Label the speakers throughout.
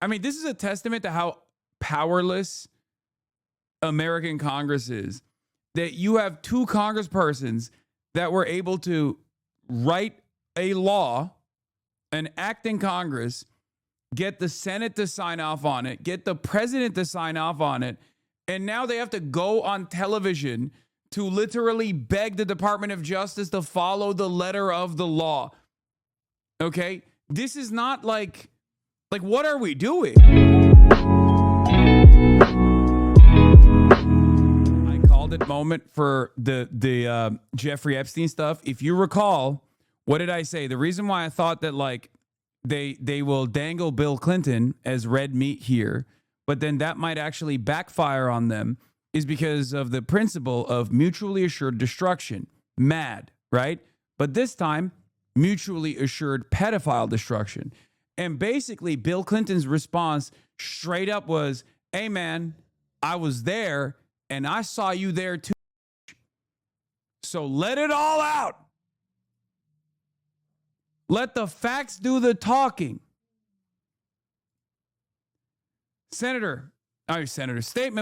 Speaker 1: I mean, this is a testament to how powerless American Congress is, that you have two congresspersons that were able to write a law, an act in Congress, get the Senate to sign off on it, get the president to sign off on it, and now they have to go on television to literally beg the Department of Justice to follow the letter of the law. Okay? This is not like what are we doing? I called it moment for the Jeffrey Epstein stuff. If you recall, what did I say? The reason why I thought that like they will dangle Bill Clinton as red meat here, but then that might actually backfire on them, is because of the principle of mutually assured destruction. MAD, right? But this time, mutually assured pedophile destruction. And basically, Bill Clinton's response straight up was, hey, man, I was there and I saw you there too. So let it all out. Let the facts do the talking. Statement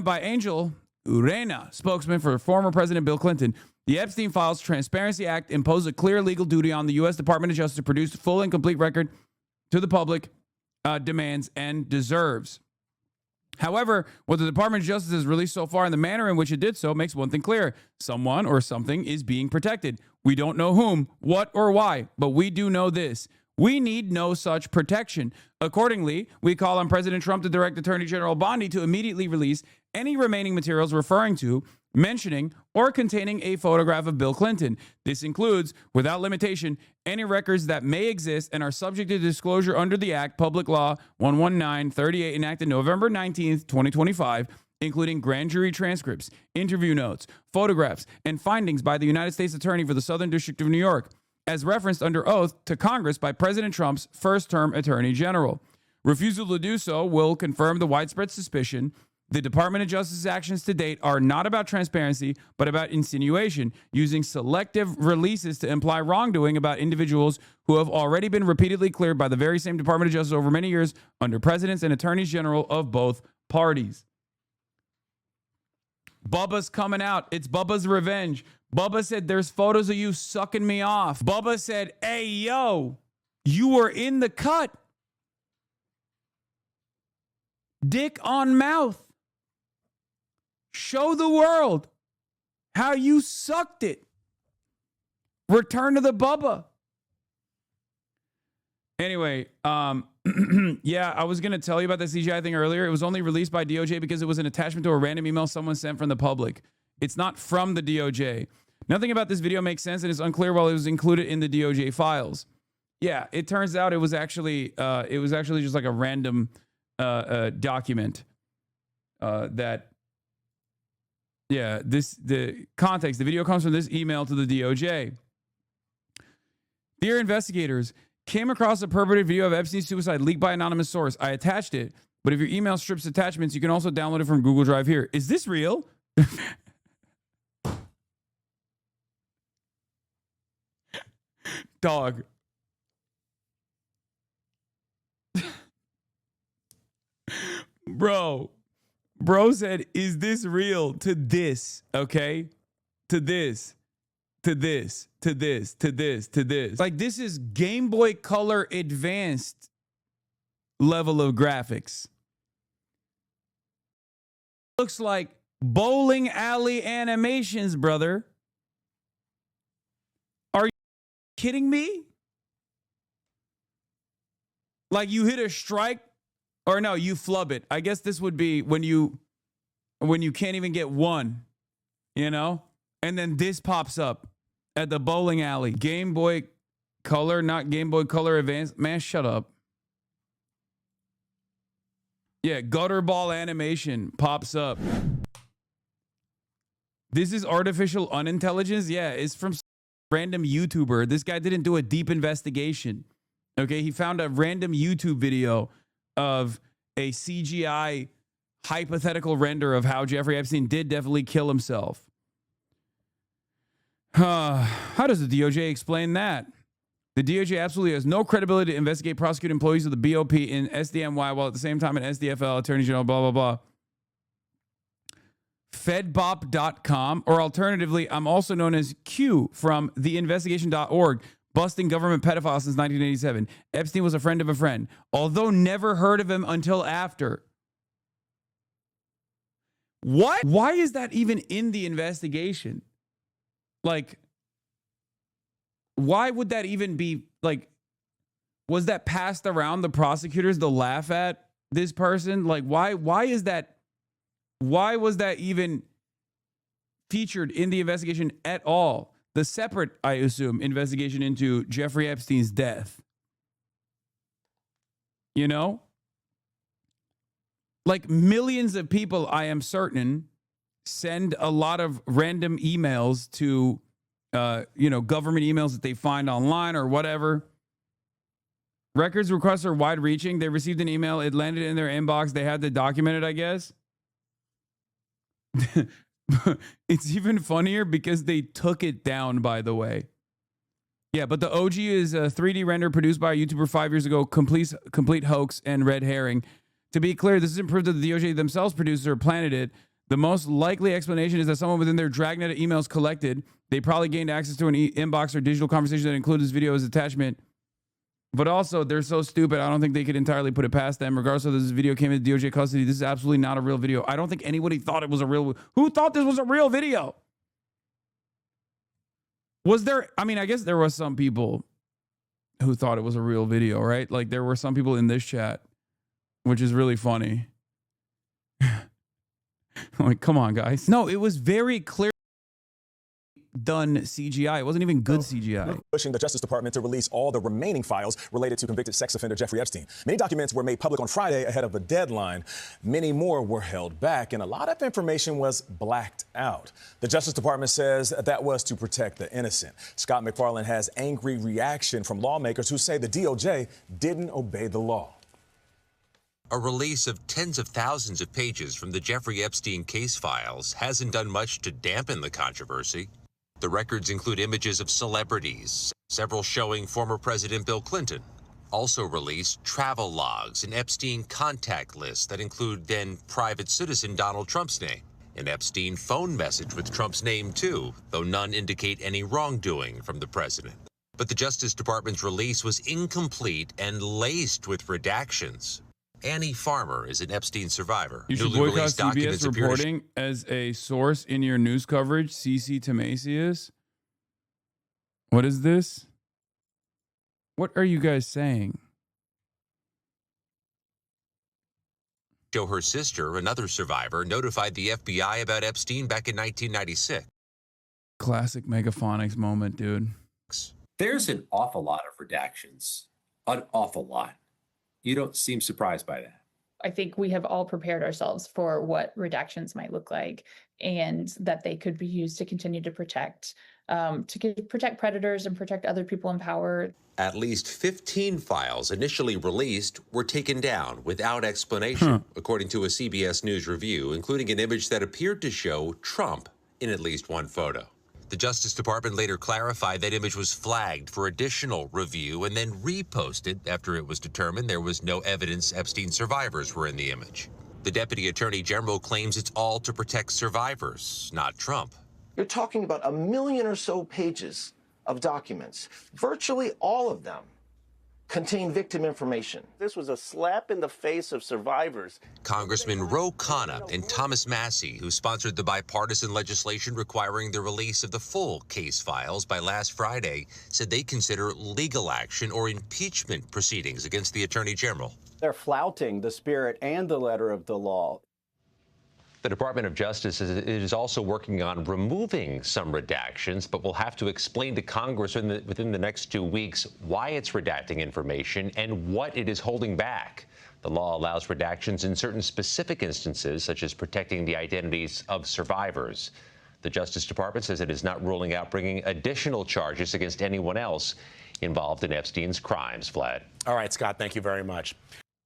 Speaker 1: by Angel Urena, spokesman for former President Bill Clinton. The Epstein Files Transparency Act imposed a clear legal duty on the U.S. Department of Justice to produce a full and complete record to the public demands and deserves. However, what the Department of Justice has released so far and the manner in which it did so makes one thing clear. Someone or something is being protected. We don't know whom, what, or why, but we do know this. We need no such protection. Accordingly, we call on President Trump to direct Attorney General Bondi to immediately release any remaining materials referring to, mentioning, or containing a photograph of Bill Clinton. This includes, without limitation, any records that may exist and are subject to disclosure under the Act, Public Law 11938, enacted November 19th, 2025, including grand jury transcripts, interview notes, photographs, and findings by the United States Attorney for the Southern District of New York, as referenced under oath to Congress by President Trump's first-term Attorney General. Refusal to do so will confirm the widespread suspicion the Department of Justice's actions to date are not about transparency, but about insinuation, using selective releases to imply wrongdoing about individuals who have already been repeatedly cleared by the very same Department of Justice over many years under presidents and attorneys general of both parties. Bubba's coming out. It's Bubba's revenge. Bubba said, there's photos of you sucking me off. Bubba said, hey, yo, you were in the cut. Dick on mouth. Show the world how you sucked it. Return to the Bubba. Anyway, yeah, I was going to tell you about the CGI thing earlier. It was only released by DOJ because it was an attachment to a random email someone sent from the public. It's not from the DOJ. Nothing about this video makes sense and is unclear while it was included in the DOJ files. Yeah, it turns out it was actually just like a random document that. Yeah, the context. The video comes from this email to the DOJ. Dear investigators, came across a perverted video of Epstein's suicide leaked by an anonymous source. I attached it, but if your email strips attachments, you can also download it from Google Drive here. Is this real? Dog. Bro said, is this real? To this, okay? To this. Like, this is Game Boy Color advanced level of graphics. Looks like bowling alley animations, brother. Are you kidding me? Like, you hit a strike. Or no, you flub it. I guess this would be when you can't even get one, you know? And then this pops up at the bowling alley. Game Boy Color, not Game Boy Color Advanced. Man, shut up. Yeah, gutter ball animation pops up. This is artificial unintelligence? Yeah, it's from some random YouTuber. This guy didn't do a deep investigation. Okay, he found a random YouTube video of a CGI hypothetical render of how Jeffrey Epstein did definitely kill himself. How does the DOJ explain that? The DOJ absolutely has no credibility to investigate, prosecute employees of the BOP in SDNY while at the same time an SDFL, Attorney General, blah, blah, blah. Fedbop.com, or alternatively, I'm also known as Q from theinvestigation.org, busting government pedophiles since 1987. Epstein was a friend of a friend, although never heard of him until after. What? Why is that even in the investigation? Like, why would that even be, like, was that passed around the prosecutors to laugh at this person? Like, why is that? Why was that even featured in the investigation at all? The separate, I assume, investigation into Jeffrey Epstein's death. You know? Like millions of people, I am certain, send a lot of random emails to, government emails that they find online or whatever. Records requests are wide-reaching. They received an email. It landed in their inbox. They had to document it, I guess. It's even funnier because they took it down, by the way. Yeah, but the OG is a 3D render produced by a YouTuber 5 years ago, complete hoax and red herring. To be clear, this isn't proof that the DOJ themselves produced or planted it. The most likely explanation is that someone within their dragnet of emails collected, they probably gained access to an inbox or digital conversation that included this video as attachment. But also, they're so stupid, I don't think they could entirely put it past them. Regardless of this video came into DOJ custody, this is absolutely not a real video. I don't think anybody thought it was a real... Who thought this was a real video? Was there... I mean, I guess there was some people who thought it was a real video, right? Like, there were some people in this chat, which is really funny. Like, come on, guys. No, it was very clear done CGI. It wasn't even good CGI.
Speaker 2: Pushing the Justice Department to release all the remaining files related to convicted sex offender Jeffrey Epstein. Many documents were made public on Friday ahead of a deadline. Many more were held back, and a lot of information was blacked out. The Justice Department says that was to protect the innocent. Scott McFarland has angry reaction from lawmakers who say the DOJ didn't obey the law.
Speaker 3: A release of tens of thousands of pages from the Jeffrey Epstein case files hasn't done much to dampen the controversy. The records include images of celebrities, several showing former President Bill Clinton. Also released travel logs and Epstein contact lists that include then private citizen Donald Trump's name. An Epstein phone message with Trump's name too, though none indicate any wrongdoing from the president. But the Justice Department's release was incomplete and laced with redactions. Annie Farmer is an Epstein survivor.
Speaker 1: You should boycott CBS reporting as a source in your news coverage. CC Timasius. What is this? What are you guys saying?
Speaker 3: Show her sister, another survivor, notified the FBI about Epstein back in 1996.
Speaker 1: Classic Megaphonics moment, dude.
Speaker 4: There's an awful lot of redactions. An awful lot. You don't seem surprised by that.
Speaker 5: I think we have all prepared ourselves for what redactions might look like, and that they could be used to continue to protect predators and protect other people in power.
Speaker 3: At least 15 files initially released were taken down without explanation, according to a CBS News review, including an image that appeared to show Trump in at least one photo. The Justice Department later clarified that image was flagged for additional review and then reposted after it was determined there was no evidence Epstein survivors were in the image. The Deputy Attorney General claims it's all to protect survivors, not Trump.
Speaker 6: You're talking about 1 million or so pages of documents. Virtually all of them contain victim information. This was a slap in the face of survivors.
Speaker 3: Congressman Ro Khanna and Thomas Massie, who sponsored the bipartisan legislation requiring the release of the full case files by last Friday, said they consider legal action or impeachment proceedings against the Attorney General.
Speaker 7: They're flouting the spirit and the letter of the law.
Speaker 8: The Department of Justice is also working on removing some redactions, but will have to explain to Congress within the next 2 weeks why it's redacting information and what it is holding back. The law allows redactions in certain specific instances, such as protecting the identities of survivors. The Justice Department says it is not ruling out bringing additional charges against anyone else involved in Epstein's crimes. Vlad.
Speaker 2: All right, Scott, thank you very much.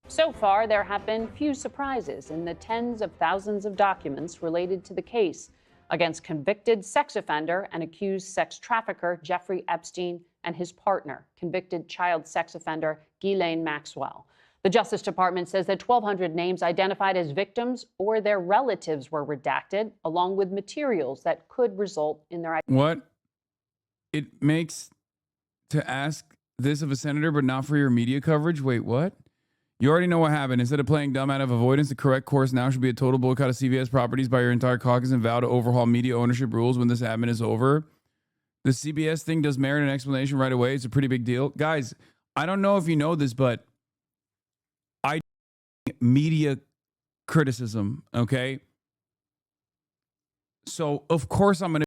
Speaker 9: So far, there have been few surprises in the tens of thousands of documents related to the case against convicted sex offender and accused sex trafficker Jeffrey Epstein and his partner, convicted child sex offender Ghislaine Maxwell. The Justice Department says that 1,200 names identified as victims or their relatives were redacted, along with materials that could result in their...
Speaker 1: What it makes to ask this of a senator, but not for your media coverage? Wait, what? You already know what happened. Instead of playing dumb out of avoidance, the correct course now should be a total boycott of CBS properties by your entire caucus and vow to overhaul media ownership rules when this admin is over. The CBS thing does merit an explanation right away. It's a pretty big deal. Guys, I don't know if you know this, but I media criticism, okay? So, of course, I'm going to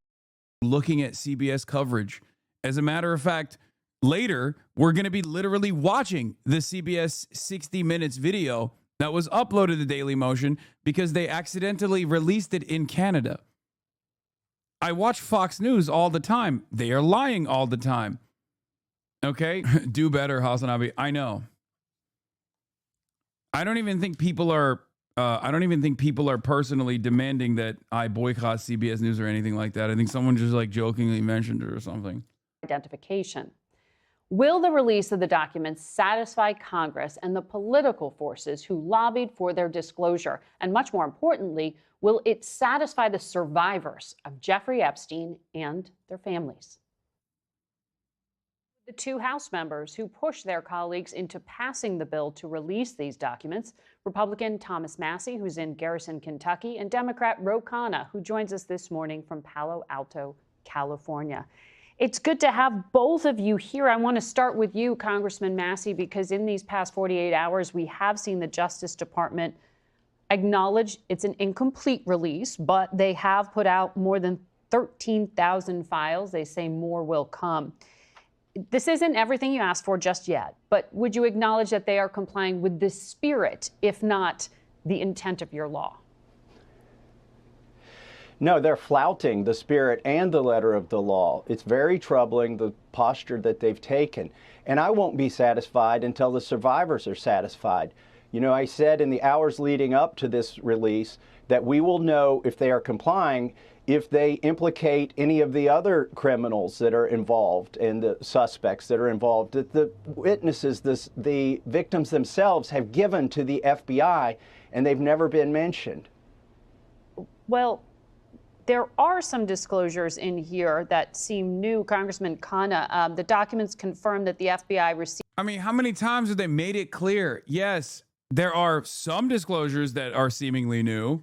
Speaker 1: be looking at CBS coverage. As a matter of fact, later, we're going to be literally watching the CBS 60 Minutes video that was uploaded to Daily Motion because they accidentally released it in Canada. I watch Fox News all the time. They are lying all the time. Okay? Do better, HasanAbi. I know. I don't even think people are personally demanding that I boycott CBS News or anything like that. I think someone just like jokingly mentioned it or something.
Speaker 9: Identification. Will the release of the documents satisfy Congress and the political forces who lobbied for their disclosure? And much more importantly, will it satisfy the survivors of Jeffrey Epstein and their families? The two House members who pushed their colleagues into passing the bill to release these documents, Republican Thomas Massie, who's in Garrison, Kentucky, and Democrat Ro Khanna, who joins us this morning from Palo Alto, California. It's good to have both of you here. I want to start with you, Congressman Massie, because in these past 48 hours, we have seen the Justice Department acknowledge it's an incomplete release, but they have put out more than 13,000 files. They say more will come. This isn't everything you asked for just yet, but would you acknowledge that they are complying with the spirit, if not the intent of your law?
Speaker 7: No, they're flouting the spirit and the letter of the law. It's very troubling, the posture that they've taken. And I won't be satisfied until the survivors are satisfied. You know, I said in the hours leading up to this release that we will know if they are complying if they implicate any of the other criminals that are involved and the suspects that are involved, that the witnesses, the victims themselves have given to the FBI, and they've never been mentioned.
Speaker 9: Well, there are some disclosures in here that seem new. Congressman Khanna, the documents confirm that the FBI received...
Speaker 1: I mean, how many times have they made it clear? Yes, there are some disclosures that are seemingly new,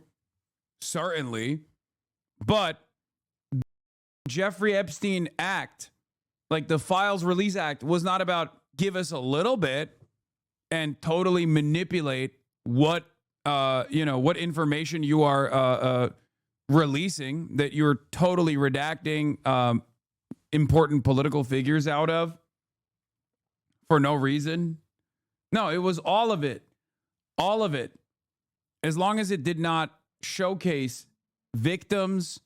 Speaker 1: certainly, but Jeffrey Epstein Act, like the Files Release Act, was not about give us a little bit and totally manipulate what what information you are releasing, that you're totally redacting important political figures out of for no reason. No, it was all of it. All of it. As long as it did not showcase victims,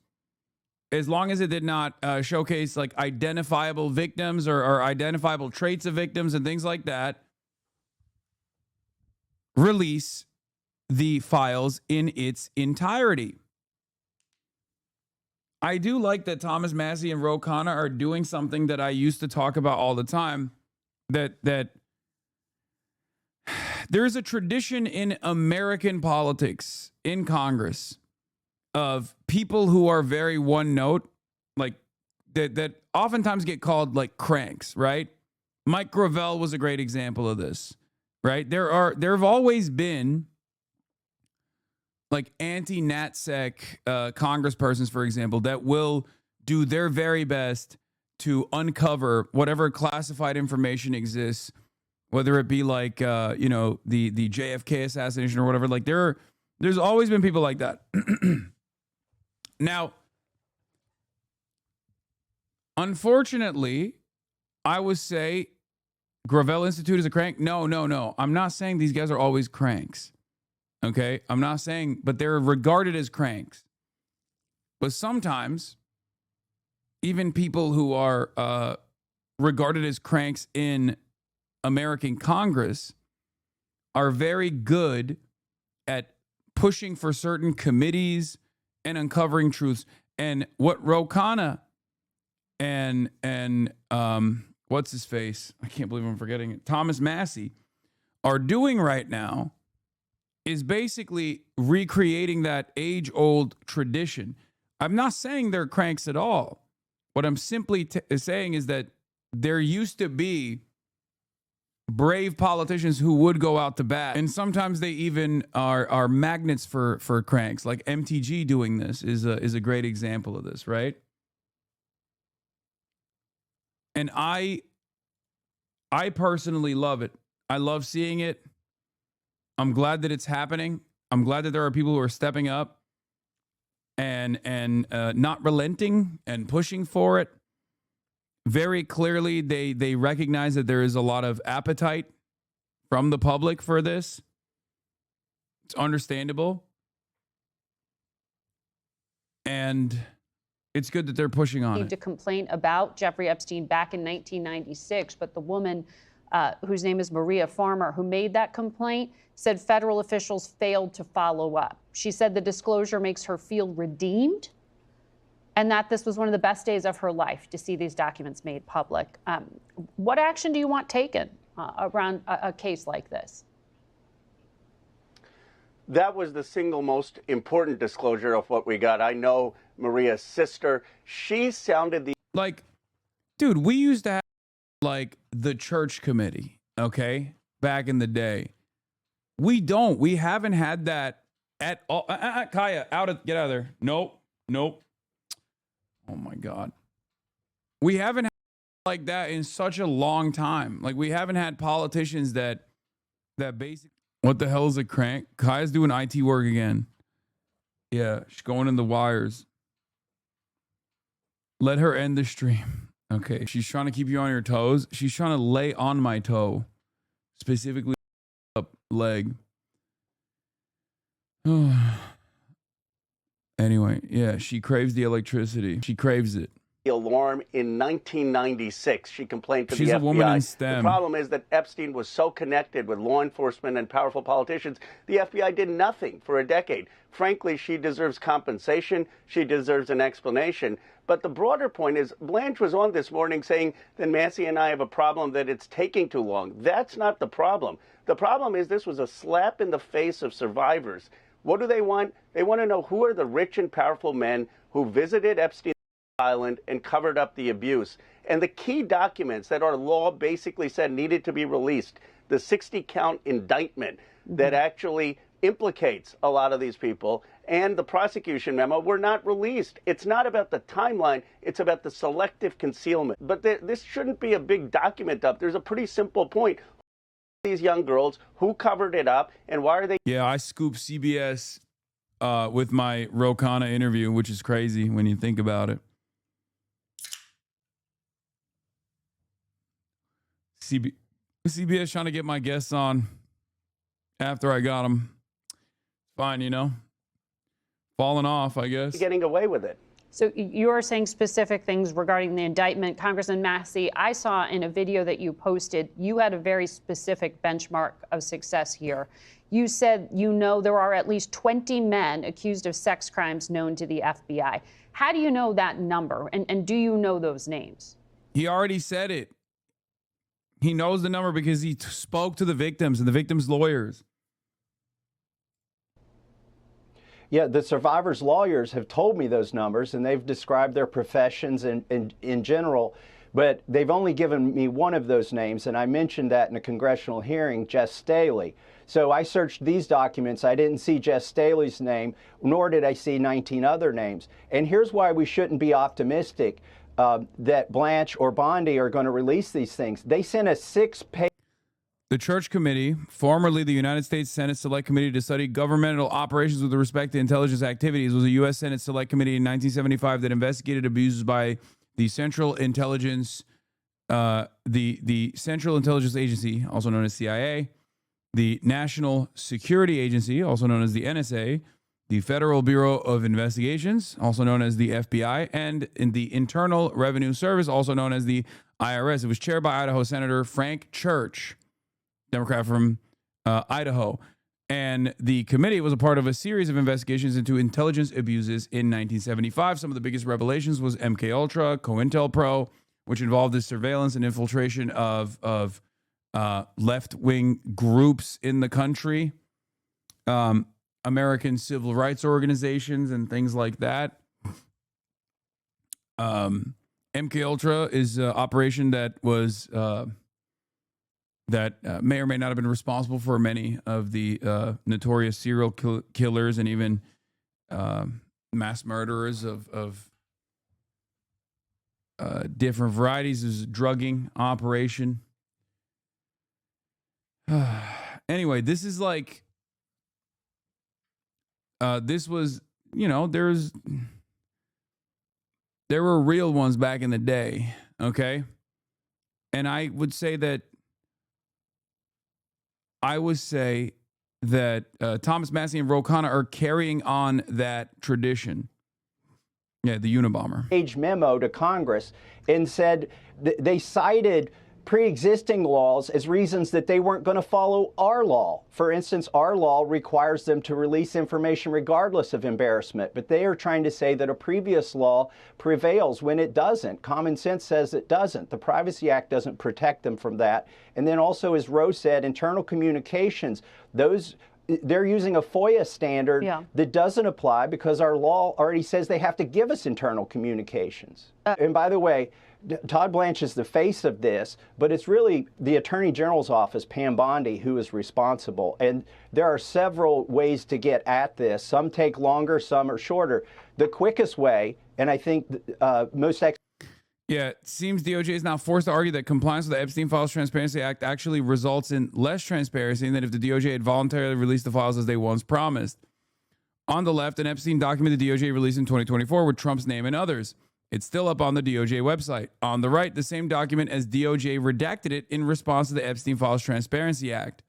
Speaker 1: as long as it did not showcase like identifiable victims or identifiable traits of victims and things like that, release the files in its entirety. I do like that Thomas Massie and Ro Khanna are doing something that I used to talk about all the time, that there's a tradition in American politics, in Congress, of people who are very one note, like that oftentimes get called like cranks, right? Mike Gravel was a great example of this, right? There have always been like anti-NatSec congresspersons, for example, that will do their very best to uncover whatever classified information exists, whether it be like the JFK assassination or whatever. Like there's always been people like that. Now, unfortunately, I would say Gravel Institute is a crank. No. I'm not saying these guys are always cranks. Okay? I'm not saying, but they're regarded as cranks. But sometimes, even people who are regarded as cranks in American Congress are very good at pushing for certain committees and uncovering truths. And what Ro Khanna and what's his face? I can't believe I'm forgetting it. Thomas Massey are doing right now is basically recreating that age-old tradition. I'm not saying they're cranks at all. What I'm simply saying is that there used to be brave politicians who would go out to bat, and sometimes they even are magnets for cranks. Like MTG doing this is a great example of this, right? And I personally love it. I love seeing it. I'm glad that it's happening. I'm glad that there are people who are stepping up and not relenting and pushing for it. Very clearly, they recognize that there is a lot of appetite from the public for this. It's understandable. And it's good that they're pushing on it.
Speaker 9: To complain about Jeffrey Epstein back in 1996, but the woman whose name is Maria Farmer, who made that complaint, said federal officials failed to follow up. She said the disclosure makes her feel redeemed and that this was one of the best days of her life to see these documents made public. What action do you want taken around a case like this?
Speaker 7: That was the single most important disclosure of what we got. I know Maria's sister. She sounded the...
Speaker 1: Like, dude, we used to have, like, the church committee, okay, back in the day. We don't. We haven't had that at all. Kaya, get out of there. Nope. Oh, my God. We haven't had like that in such a long time. Like, we haven't had politicians that basically... What the hell is a crank? Kaya's doing IT work again. Yeah, she's going in the wires. Let her end the stream. Okay, she's trying to keep you on your toes. She's trying to lay on my toe. Specifically, up leg. Anyway, yeah, she craves the electricity. She craves it.
Speaker 7: Alarm in 1996. She complained to the FBI.
Speaker 1: She's a woman in STEM.
Speaker 7: The problem is that Epstein was so connected with law enforcement and powerful politicians, the FBI did nothing for a decade. Frankly, she deserves compensation. She deserves an explanation. But the broader point is, Blanche was on this morning saying that Massey and I have a problem that it's taking too long. That's not the problem. The problem is this was a slap in the face of survivors. What do they want? They want to know who are the rich and powerful men who visited Epstein Island and covered up the abuse. And the key documents that our law basically said needed to be released, the 60-count indictment that actually implicates a lot of these people, and the prosecution memo were not released. It's not about the timeline, it's about the selective concealment. But this shouldn't be a big document up. There's a pretty simple point. These young girls, who covered it up, and why are they...
Speaker 1: Yeah, I scooped CBS with my Ro Khanna interview, which is crazy when you think about it. CBS trying to get my guests on after I got them. Fine, you know. Falling off, I guess.
Speaker 7: Getting away with it.
Speaker 9: So you're saying specific things regarding the indictment. Congressman Massey, I saw in a video that you posted, you had a very specific benchmark of success here. You said there are at least 20 men accused of sex crimes known to the FBI. How do you know that number? And do you know those names?
Speaker 1: He already said it. He knows the number because he spoke to the victims and the victims' lawyers.
Speaker 7: Yeah, the survivors' lawyers have told me those numbers, and they've described their professions in general, but they've only given me one of those names, and I mentioned that in a congressional hearing, Jess Staley. So I searched these documents. I didn't see Jess Staley's name, nor did I see 19 other names. And here's why we shouldn't be optimistic that Blanche or Bondi are going to release these things. They sent a 6-page...
Speaker 1: The Church Committee, formerly the United States Senate Select Committee to Study Governmental Operations with respect to intelligence activities, was a U.S. Senate Select Committee in 1975 that investigated abuses by the Central Intelligence, the Central Intelligence Agency, also known as CIA, the National Security Agency, also known as the NSA, the Federal Bureau of Investigations, also known as the FBI, and in the Internal Revenue Service, also known as the IRS. It was chaired by Idaho Senator Frank Church, Democrat from Idaho. And the committee was a part of a series of investigations into intelligence abuses in 1975. Some of the biggest revelations was MKUltra, COINTELPRO, which involved the surveillance and infiltration of left-wing groups in the country, American civil rights organizations, and things like that. MK Ultra is an operation that was may or may not have been responsible for many of the notorious serial killers and even mass murderers of different varieties. Is a drugging operation. Anyway, this is like this was, you know, there were real ones back in the day, okay? And I would say that Thomas Massie and Ro Khanna are carrying on that tradition. Yeah, the Unabomber.
Speaker 7: Page memo to Congress and said they cited pre-existing laws as reasons that they weren't going to follow our law. For instance, our law requires them to release information regardless of embarrassment, but they are trying to say that a previous law prevails when it doesn't. Common sense says it doesn't. The Privacy Act doesn't protect them from that. And then also, as Rose said, internal communications, they're using a FOIA standard that doesn't apply because our law already says they have to give us internal communications. And by the way, Todd Blanche is the face of this, but it's really the Attorney General's office, Pam Bondi, who is responsible. And there are several ways to get at this. Some take longer, some are shorter. The quickest way, and I think most experts...
Speaker 1: Yeah, it seems DOJ is now forced to argue that compliance with the Epstein Files Transparency Act actually results in less transparency than if the DOJ had voluntarily released the files as they once promised. On the left, an Epstein document the DOJ released in 2024 with Trump's name and others. It's still up on the DOJ website. On the right, the same document as DOJ redacted it in response to the Epstein Files Transparency Act.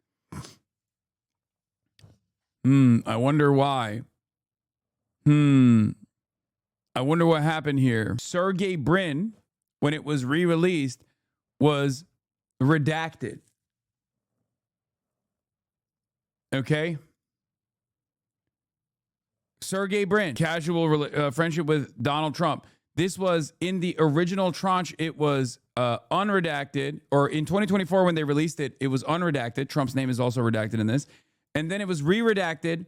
Speaker 1: I wonder why. I wonder what happened here. Sergey Brin, when it was re-released, was redacted. Okay? Sergey Brin, casual friendship with Donald Trump. This was in the original tranche. It was unredacted, or in 2024 when they released it, it was unredacted. Trump's name is also redacted in this. And then it was re-redacted.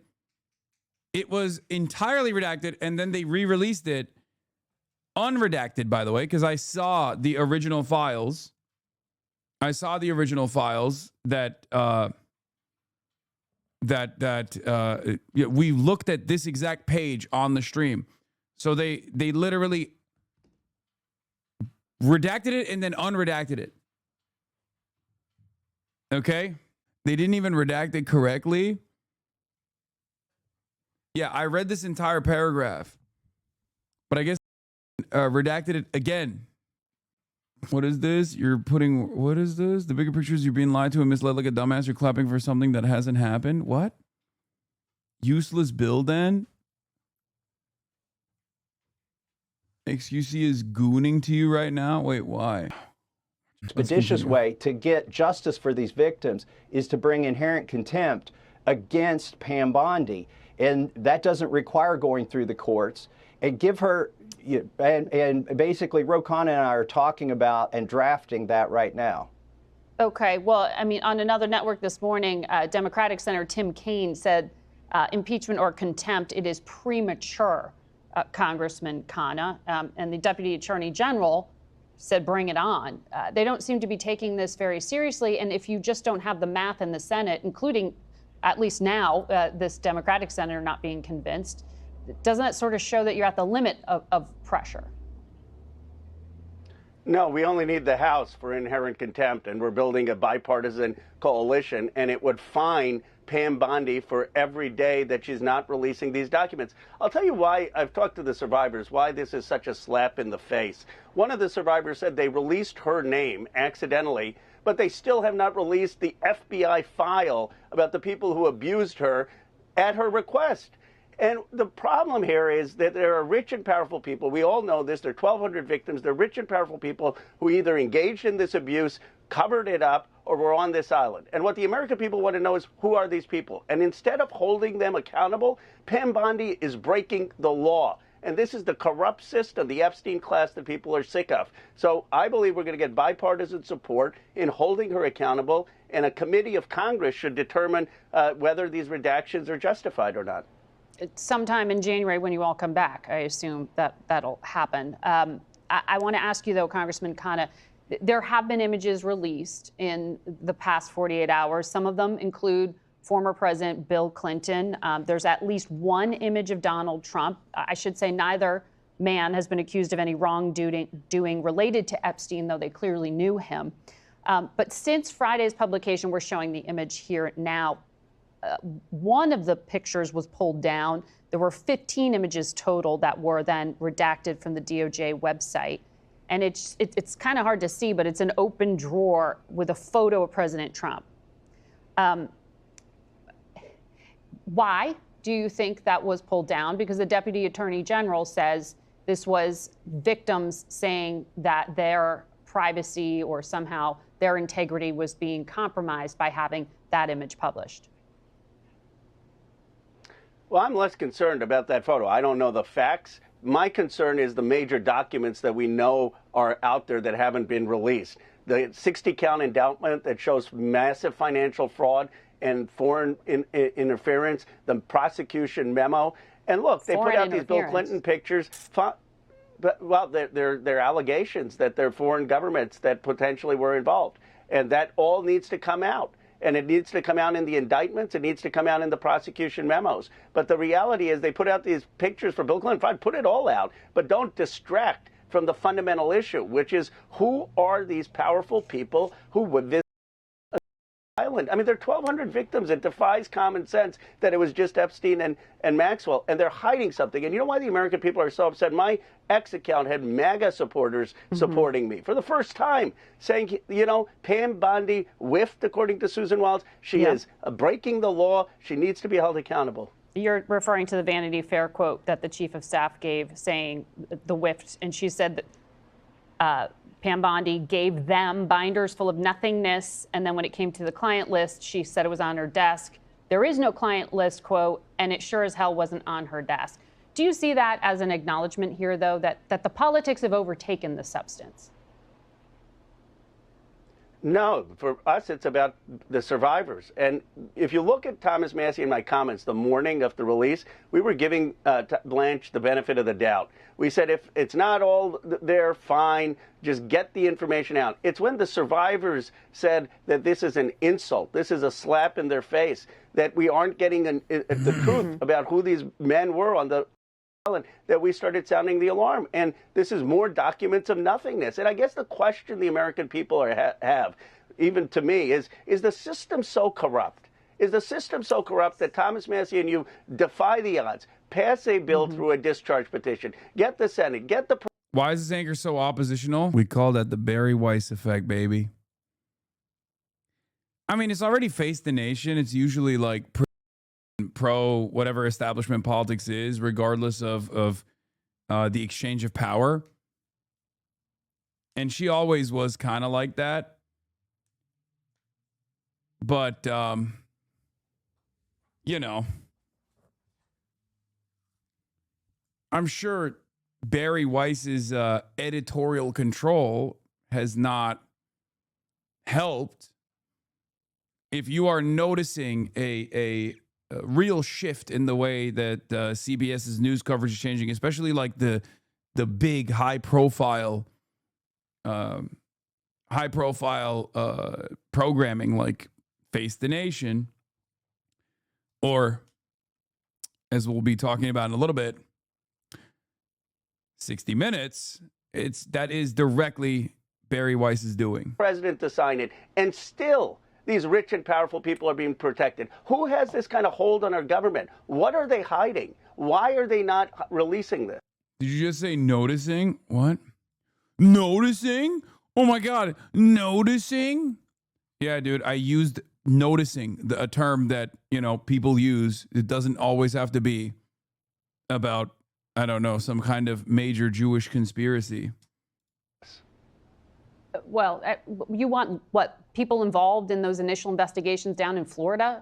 Speaker 1: It was entirely redacted, and then they re-released it unredacted, by the way, because I saw the original files. I saw the original files that we looked at this exact page on the stream. So they literally redacted it and then unredacted it. Okay? They didn't even redact it correctly. Yeah, I read this entire paragraph, but I guess redacted it again. What is this? What is this? The bigger picture is you're being lied to and misled like a dumbass. You're clapping for something that hasn't happened. What? Useless bill then? XQC is gooning to you right now? Wait, why?
Speaker 7: Expeditious way to get justice for these victims is to bring inherent contempt against Pam Bondi. And that doesn't require going through the courts. And give her, and basically Ro Khanna and I are talking about and drafting that right now.
Speaker 9: Okay, well, I mean, on another network this morning, Democratic Senator Tim Kaine said impeachment or contempt, it is premature, Congressman Khanna. And the Deputy Attorney General said, bring it on. They don't seem to be taking this very seriously. And if you just don't have the math in the Senate, including at least now, this Democratic senator not being convinced, doesn't that sort of show that you're at the limit of pressure?
Speaker 10: No, we only need the House for inherent contempt, and we're building a bipartisan coalition, and it would fine Pam Bondi for every day that she's not releasing these documents. I'll tell you why. I've talked to the survivors, why this is such a slap in the face. One of the survivors said they released her name accidentally, but they still have not released the FBI file about the people who abused her at her request. And the problem here is that there are rich and powerful people. We all know this. There are 1,200 victims. They're rich and powerful people who either engaged in this abuse, covered it up, or were on this island. And what the American people want to know is, who are these people? And instead of holding them accountable, Pam Bondi is breaking the law. And this is the corrupt system, the Epstein class that people are sick of. So I believe we're going to get bipartisan support in holding her accountable, and a committee of Congress should determine whether these redactions are justified or not.
Speaker 9: Sometime in January when you all come back, I assume that'll happen. I want to ask you, though, Congressman Khanna, there have been images released in the past 48 hours. Some of them include former President Bill Clinton. There's at least one image of Donald Trump. I should say neither man has been accused of any wrongdoing related to Epstein, though they clearly knew him. But since Friday's publication, we're showing the image here now. One of the pictures was pulled down. There were 15 images total that were then redacted from the DOJ website. And it's kind of hard to see, but it's an open drawer with a photo of President Trump. Why do you think that was pulled down? Because the Deputy Attorney General says this was victims saying that their privacy or somehow their integrity was being compromised by having that image published.
Speaker 10: Well, I'm less concerned about that photo. I don't know the facts. My concern is the major documents that we know are out there that haven't been released. The 60-count indictment that shows massive financial fraud and foreign interference, the prosecution memo. And look, they put out these Bill Clinton pictures. Well, they're allegations that they're foreign governments that potentially were involved. And that all needs to come out. And it needs to come out in the indictments. It needs to come out in the prosecution memos. But the reality is they put out these pictures for Bill Clinton. Fine, put it all out, but don't distract from the fundamental issue, which is who are these powerful people who would visit an island? I mean, there are 1,200 victims. It defies common sense that it was just Epstein and Maxwell, and they're hiding something. And you know why the American people are so upset? My X account had MAGA supporters supporting me for the first time, saying, you know, Pam Bondi whiffed, according to Susan Wiles. She is breaking the law. She needs to be held accountable.
Speaker 9: You're referring to the Vanity Fair quote that the chief of staff gave saying the whiffed, and she said that Pam Bondi gave them binders full of nothingness, and then when it came to the client list, she said it was on her desk. There is no client list, quote, and it sure as hell wasn't on her desk. Do you see that as an acknowledgement here, though, that the politics have overtaken the substance?
Speaker 10: No, for us, it's about the survivors. And if you look at Thomas Massie and my comments the morning of the release, we were giving Blanche the benefit of the doubt. We said, if it's not all there, fine, just get the information out. It's when the survivors said that this is an insult, this is a slap in their face, that we aren't getting the truth about who these men were on the island, that we started sounding the alarm. And this is more documents of nothingness. And I guess the question the American people have, even to me, is the system so corrupt? Is the system so corrupt that Thomas Massie and you defy the odds, pass a bill through a discharge petition, get the Senate, get the...
Speaker 1: Why is this anchor so oppositional? We call that the Barry Weiss effect, baby. I mean, it's already faced the nation. It's usually like pro whatever establishment politics is, regardless of the exchange of power. And she always was kind of like that. But, you know, I'm sure Barry Weiss's editorial control has not helped. If you are noticing a real shift in the way that CBS's news coverage is changing, especially like the big high profile programming like Face the Nation, or as we'll be talking about in a little bit, 60 Minutes, that is directly Barry Weiss's doing.
Speaker 10: President to sign it, and still these rich and powerful people are being protected. Who has this kind of hold on our government? What are they hiding? Why are they not releasing this?
Speaker 1: Did you just say noticing? What? Noticing? Oh my God, noticing? Yeah, dude, I used noticing, a term that, you know, people use. It doesn't always have to be about, I don't know, some kind of major Jewish conspiracy.
Speaker 9: Well, you want what? People involved in those initial investigations down in Florida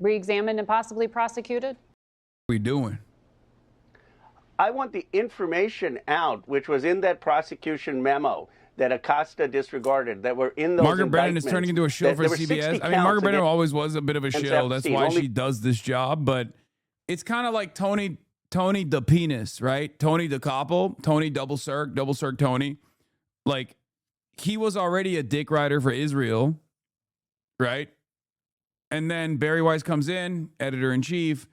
Speaker 9: re-examined and possibly prosecuted?
Speaker 1: What are we doing?
Speaker 10: I want the information out, which was in that prosecution memo that Acosta disregarded, that were in those
Speaker 1: Margaret Brennan is turning into a shill for
Speaker 10: There were
Speaker 1: CBS.
Speaker 10: 60
Speaker 1: I mean, Margaret
Speaker 10: counts
Speaker 1: Brennan
Speaker 10: against
Speaker 1: always was a bit of a shill. That's
Speaker 10: Epstein.
Speaker 1: why
Speaker 10: Only-
Speaker 1: she does this job. But it's kind of like Tony the penis, right? Tony the Koppel, Tony double circ Tony. Like, he was already a dick rider for Israel, right? And then Barry Weiss comes in, editor-in-chief,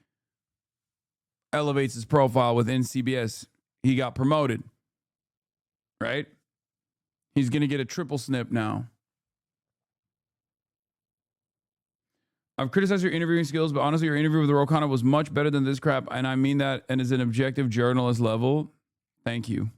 Speaker 1: elevates his profile within CBS. He got promoted, right? He's going to get a triple snip now. I've criticized your interviewing skills, but honestly, your interview with Ro Khanna was much better than this crap, and I mean that and as an objective journalist level. Thank you.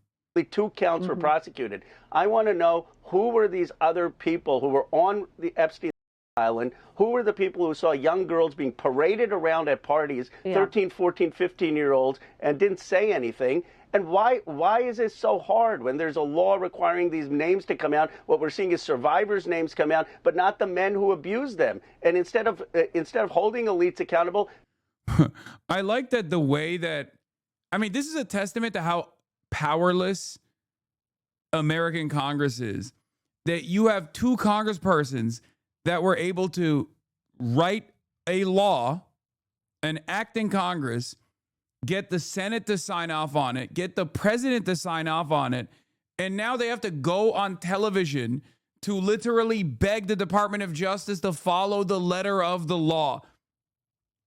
Speaker 10: 2 counts were prosecuted. I want to know, who were these other people who were on the Epstein Island? Who were the people who saw young girls being paraded around at parties, 13, 14, 15-year-olds, and didn't say anything? And why is this so hard when there's a law requiring these names to come out? What we're seeing is survivors' names come out, but not the men who abused them. And instead of holding elites accountable,
Speaker 1: I like that the way that, I mean, this is a testament to how powerless American Congress is. That you have 2 congresspersons that were able to write a law, an act in Congress, get the Senate to sign off on it, get the president to sign off on it, and now they have to go on television to literally beg the Department of Justice to follow the letter of the law.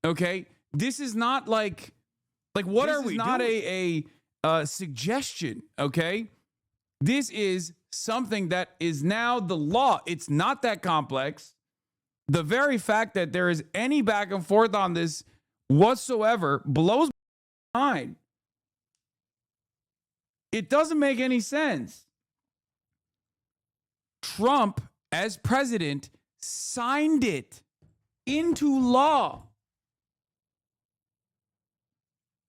Speaker 1: Okay? This is not like what are we doing? Not a suggestion, okay? This is something that is now the law. It's not that complex. The very fact that there is any back and forth on this whatsoever blows my mind. It doesn't make any sense. Trump, as president, signed it into law.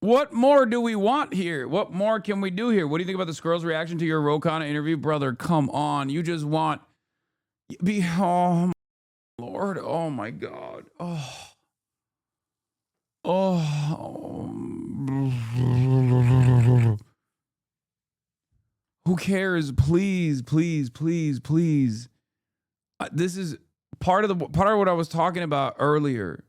Speaker 1: What more do we want here? What more can we do here? What do you think about the Squirrel's reaction to your Ro Khanna interview? Brother, come on. You just want... Oh, my Lord. Oh, my God. Who cares? Please, please, please, please. This is part of what I was talking about earlier.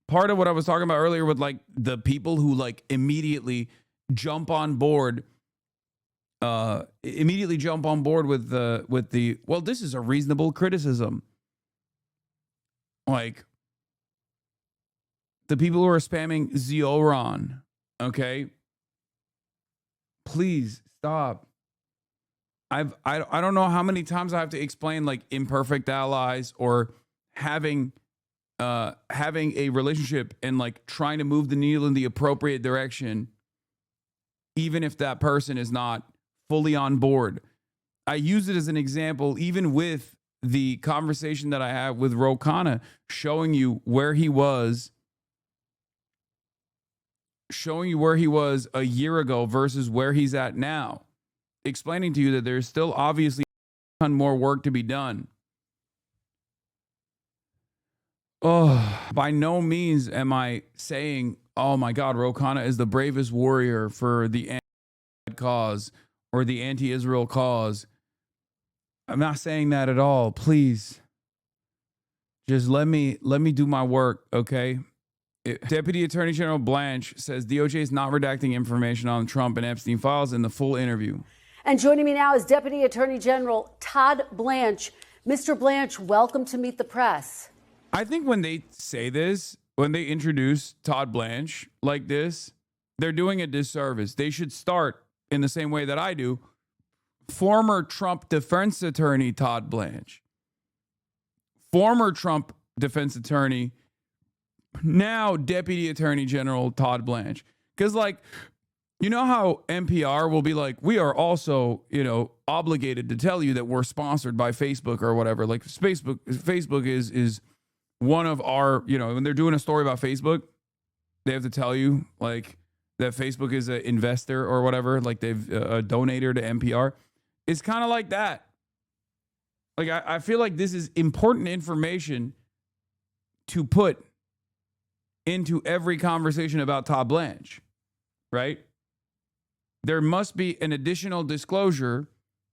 Speaker 1: Part of what I was talking about earlier with like the people who like immediately jump on board with the well, this is a reasonable criticism. Like the people who are spamming Zioron, okay? Please stop. I don't know how many times I have to explain like imperfect allies or having a relationship and like trying to move the needle in the appropriate direction, even if that person is not fully on board. I use it as an example, even with the conversation that I have with Ro Khanna, showing you where he was a year ago versus where he's at now, explaining to you that there's still obviously a ton more work to be done. Oh, by no means am I saying, oh my God, Ro Khanna is the bravest warrior for the anti cause or the anti-Israel cause. I'm not saying that at all. Please. Just let me do my work, okay? Deputy Attorney General Blanche says DOJ is not redacting information on Trump and Epstein files in the full interview.
Speaker 11: And joining me now is Deputy Attorney General Todd Blanche. Mr. Blanche, welcome to Meet the Press.
Speaker 1: I think when they say this, when they introduce Todd Blanche like this, they're doing a disservice. They should start in the same way that I do. Former Trump defense attorney Todd Blanche. Former Trump defense attorney, now Deputy Attorney General Todd Blanche. Because, like, you know how NPR will be like, we are also, obligated to tell you that we're sponsored by Facebook or whatever. Like, Facebook is one of our, when they're doing a story about Facebook, they have to tell you, like, that Facebook is an investor or whatever. Like, they've a donator to NPR. It's kind of like that. Like, I feel like this is important information to put into every conversation about Todd Blanche, right? there must be an additional disclosure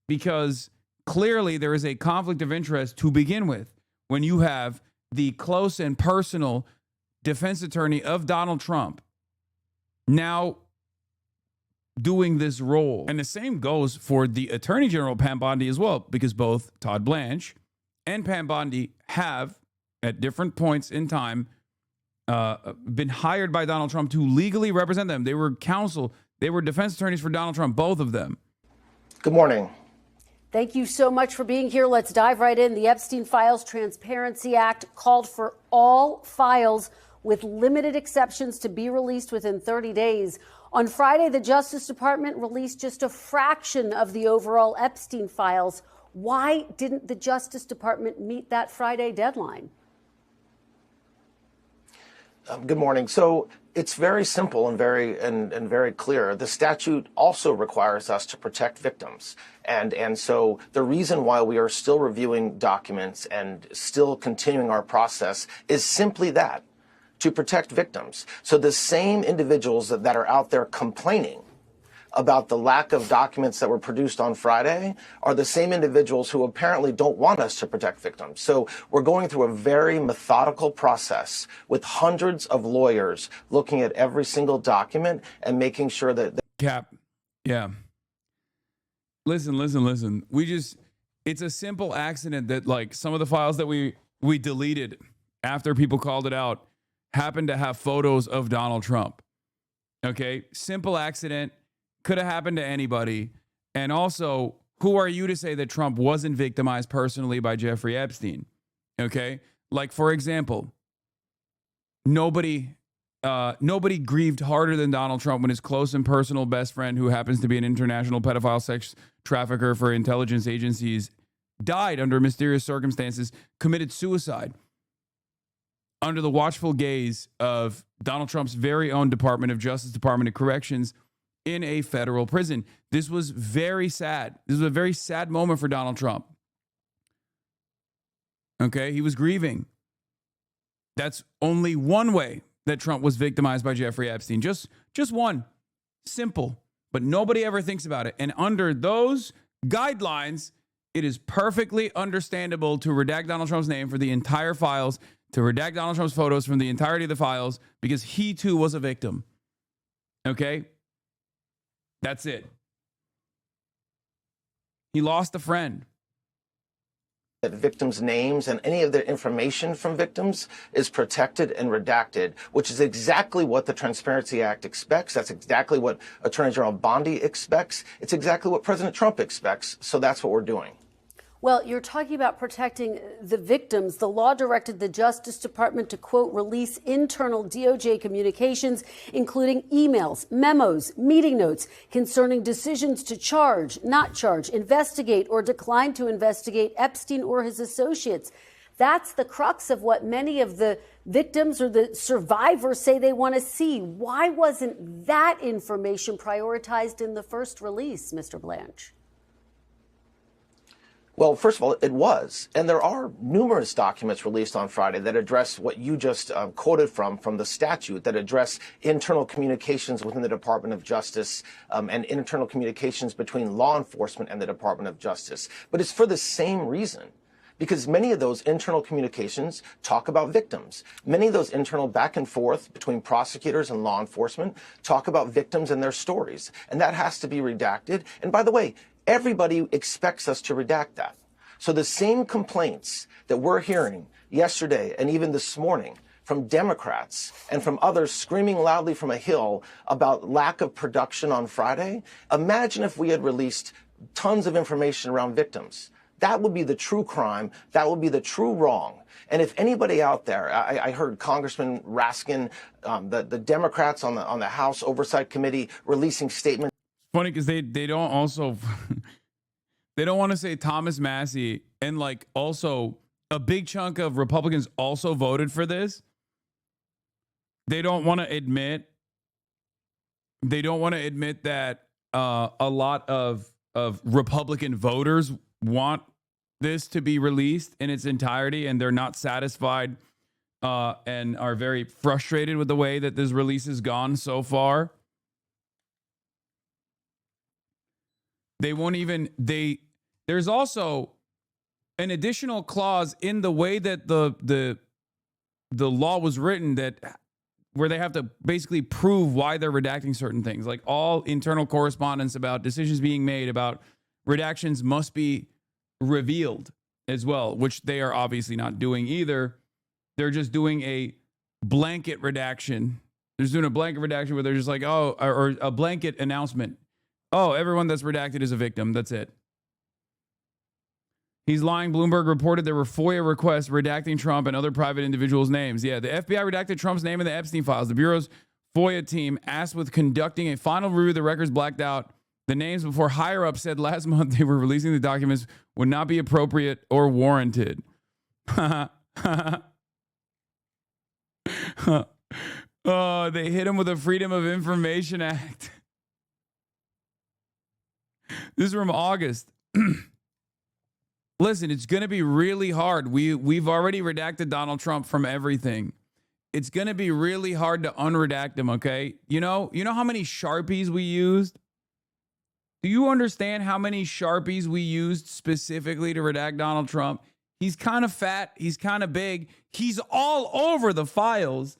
Speaker 1: because clearly there is a conflict of interest to begin with when you have the close and personal defense attorney of Donald Trump now doing this role. And the same goes for the Attorney General, Pam Bondi, as well, because both Todd Blanche and Pam Bondi have, at different points in time, been hired by Donald Trump to legally represent them. They were counsel. They were defense attorneys for Donald Trump, both of them.
Speaker 6: Good morning.
Speaker 11: Thank you so much for being here. Let's dive right in. The Epstein Files Transparency Act called for all files with limited exceptions to be released within 30 days. On Friday, the Justice Department released just a fraction of the overall Epstein files. Why didn't the Justice Department meet that Friday deadline?
Speaker 6: Good morning. So it's very simple and very clear. The statute also requires us to protect victims. And so the reason why we are still reviewing documents and still continuing our process is simply that, to protect victims. So the same individuals that are out there complaining about the lack of documents that were produced on Friday are the same individuals who apparently don't want us to protect victims. So we're going through a very methodical process with hundreds of lawyers looking at every single document and making sure that...
Speaker 1: Cap, yeah. Listen. It's a simple accident that, like, some of the files that we deleted after people called it out happened to have photos of Donald Trump. Okay? Simple accident. Could have happened to anybody. And also, who are you to say that Trump wasn't victimized personally by Jeffrey Epstein? Okay? Like, for example, nobody grieved harder than Donald Trump when his close and personal best friend, who happens to be an international pedophile sex trafficker for intelligence agencies, died under mysterious circumstances, committed suicide under the watchful gaze of Donald Trump's very own Department of Justice, Department of Corrections, in a federal prison. This was very sad. This was a very sad moment for Donald Trump. Okay, he was grieving. That's only one way that Trump was victimized by Jeffrey Epstein. Just one. Simple. But nobody ever thinks about it. And under those guidelines, it is perfectly understandable to redact Donald Trump's name for the entire files, to redact Donald Trump's photos from the entirety of the files, because he too was a victim. Okay? That's it. He lost a friend.
Speaker 6: That victims' names and any of their information from victims is protected and redacted, which is exactly what the Transparency Act expects. That's exactly what Attorney General Bondi expects. It's exactly what President Trump expects. So that's what we're doing.
Speaker 11: Well, you're talking about protecting the victims. The law directed the Justice Department to, quote, release internal DOJ communications, including emails, memos, meeting notes concerning decisions to charge, not charge, investigate, or decline to investigate Epstein or his associates. That's the crux of what many of the victims or the survivors say they want to see. Why wasn't that information prioritized in the first release, Mr. Blanche?
Speaker 6: Well, first of all, it was. And there are numerous documents released on Friday that address what you just quoted from the statute, that address internal communications within the Department of Justice and internal communications between law enforcement and the Department of Justice. But it's for the same reason, because many of those internal communications talk about victims. Many of those internal back and forth between prosecutors and law enforcement talk about victims and their stories. And that has to be redacted. And by the way, everybody expects us to redact that. So the same complaints that we're hearing yesterday and even this morning from Democrats and from others screaming loudly from a hill about lack of production on Friday, imagine if we had released tons of information around victims. That would be the true crime. That would be the true wrong. And if anybody out there, I heard Congressman Raskin, the Democrats on the House Oversight Committee releasing statements.
Speaker 1: Funny because they don't also they don't want to say Thomas Massie, and like also a big chunk of Republicans also voted for this. They don't want to admit that a lot of Republican voters want this to be released in its entirety, and they're not satisfied and are very frustrated with the way that this release has gone so far. They won't even, there's also an additional clause in the way that the law was written that where they have to basically prove why they're redacting certain things. Like all internal correspondence about decisions being made about redactions must be revealed as well, which they are obviously not doing either. They're just doing a blanket redaction. They're just doing a blanket redaction where they're just like, oh, or a blanket announcement. Oh, everyone that's redacted is a victim. That's it. He's lying. Bloomberg reported there were FOIA requests redacting Trump and other private individuals' names. Yeah, the FBI redacted Trump's name in the Epstein files. The Bureau's FOIA team asked with conducting a final review of the records blacked out the names before higher-ups said last month they were releasing the documents would not be appropriate or warranted. Oh, they hit him with a Freedom of Information Act. This is from August. Listen, it's going to be really hard. We've already redacted Donald Trump from everything. It's going to be really hard to unredact him, okay? You know how many Sharpies we used? Do you understand how many Sharpies we used specifically to redact Donald Trump? He's kind of fat. He's kind of big. He's all over the files.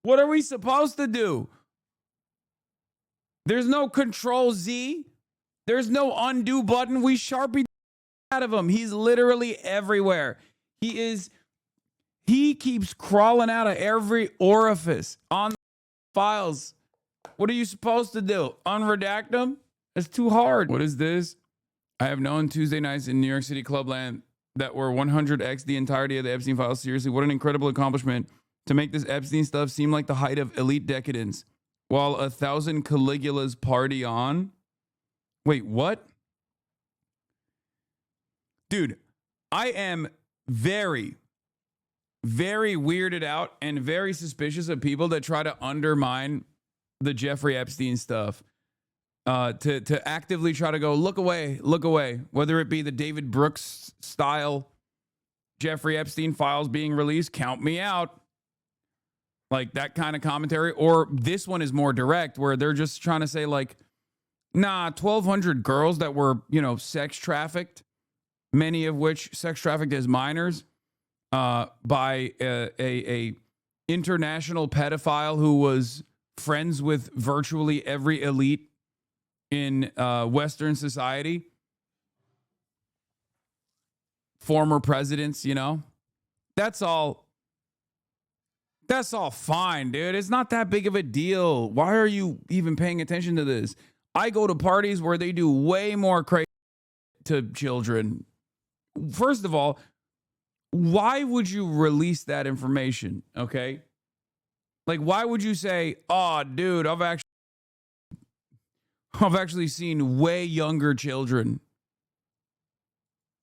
Speaker 1: What are we supposed to do? There's no Control Z. There's no undo button. We Sharpie out of him. He's literally everywhere. He keeps crawling out of every orifice on the files. What are you supposed to do? Unredact them? It's too hard. What is this? I have known Tuesday nights in New York City clubland that were 100x the entirety of the Epstein files. Seriously, what an incredible accomplishment to make this Epstein stuff seem like the height of elite decadence while 1,000 Caligulas party on. Wait, what? Dude, I am very, very weirded out and very suspicious of people that try to undermine the Jeffrey Epstein stuff. To actively try to go, look away, whether it be the David Brooks style Jeffrey Epstein files being released, count me out. Like that kind of commentary. Or this one is more direct where they're just trying to say like, nah, 1,200 girls that were, sex trafficked, many of which sex trafficked as minors by a international pedophile who was friends with virtually every elite in Western society. Former presidents, That's all fine, dude. It's not that big of a deal. Why are you even paying attention to this? I go to parties where they do way more crazy to children. First of all, why would you release that information? Okay. Like, why would you say, oh, dude, I've actually seen way younger children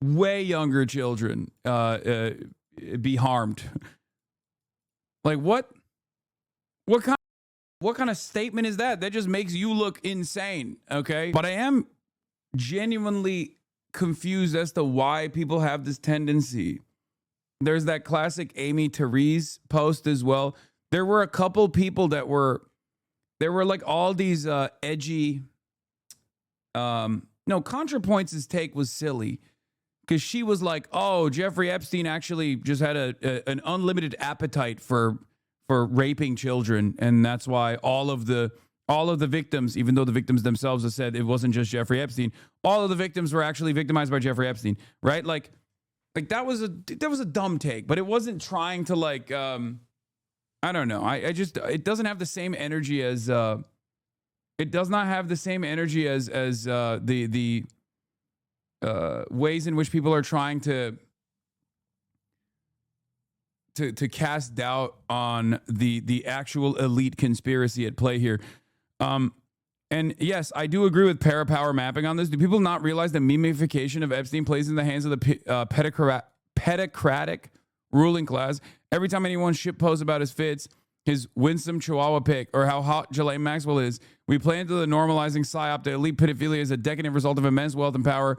Speaker 1: be harmed. Like what kind of statement is that? That just makes you look insane, okay? But I am genuinely confused as to why people have this tendency. There's that classic Amy Therese post as well. There were a couple people there were like all these edgy, ContraPoints' take was silly because she was like, oh, Jeffrey Epstein actually just had an unlimited appetite for raping children. And that's why all of the victims, even though the victims themselves have said it wasn't just Jeffrey Epstein, all of the victims were actually victimized by Jeffrey Epstein, right? Like that was a dumb take, but it wasn't trying to like, I don't know. It doesn't have the same energy as, it does not have the same energy as the ways in which people are trying to cast doubt on the actual elite conspiracy at play here. And yes, I do agree with parapower mapping on this. Do people not realize the memification of Epstein plays in the hands of the pedocratic ruling class? Every time anyone shitposts about his fits, his winsome chihuahua pic, or how hot Ghislaine Maxwell is, we play into the normalizing psyop that elite pedophilia is a decadent result of immense wealth and power,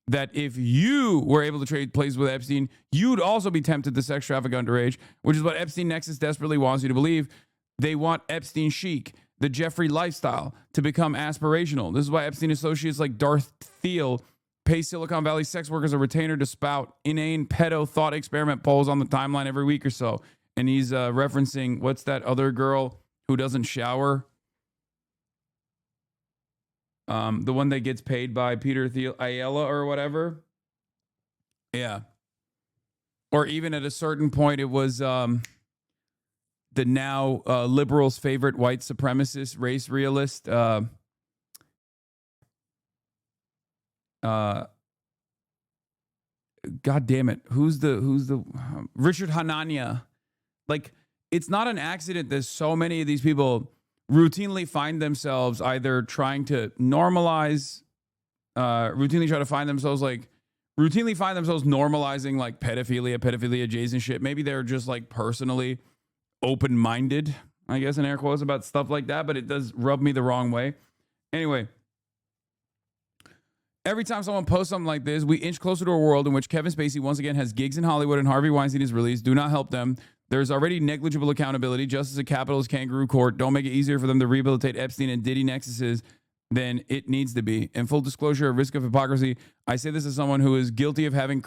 Speaker 1: that if you were able to trade places with Epstein, you'd also be tempted to sex traffic underage, which is what Epstein Nexus desperately wants you to believe. They want Epstein chic. the Jeffrey lifestyle to become aspirational. This is why Epstein associates like Darth Thiel pay Silicon Valley sex workers a retainer to spout inane pedo thought experiment polls on the timeline every week or so. And he's referencing, what's that other girl who doesn't shower? The one that gets paid by Peter Thiel, Ayala or whatever. Yeah. Or even at a certain point, it was the now liberals' favorite white supremacist race realist. God damn it. Who's the Richard Hanania? Like, it's not an accident that so many of these people routinely find themselves either trying to normalize, routinely find themselves normalizing like pedophilia adjacent shit. Maybe they're just like personally open-minded, I guess, in air quotes, about stuff like that, but it does rub me the wrong way. Anyway, every time someone posts something like this, we inch closer to a world in which Kevin Spacey once again has gigs in Hollywood and Harvey Weinstein is released. Do not help them. There's already negligible accountability. Justice at Capitol's kangaroo court. Don't make it easier for them to rehabilitate Epstein and Diddy nexuses than it needs to be. In full disclosure, at risk of hypocrisy, I say this as someone who is guilty of having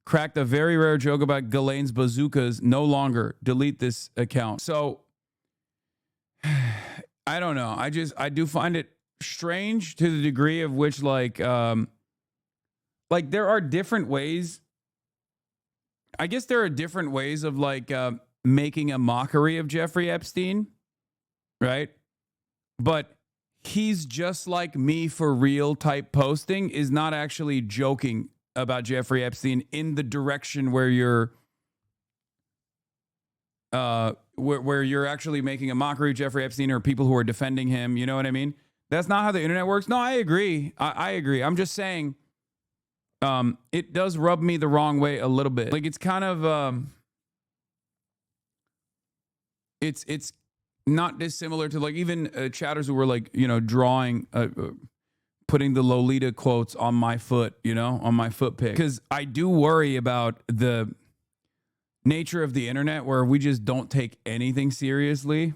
Speaker 1: cracked a very rare joke about Ghislaine's bazookas. No longer. Delete this account. So, I don't know. I do find it strange to the degree of which like there are different ways. I guess there are different ways of like making a mockery of Jeffrey Epstein, right? But he's just like me for real type posting is not actually joking about Jeffrey Epstein in the direction where you're where you're actually making a mockery of Jeffrey Epstein or people who are defending him. You know what I mean? That's not how the internet works. No, I agree. I agree. I'm just saying it does rub me the wrong way a little bit. Like it's kind of it's not dissimilar to like even chatters who were like, you know, drawing putting the Lolita quotes on my foot, you know, on my foot pic. Because I do worry about the nature of the internet where we just don't take anything seriously.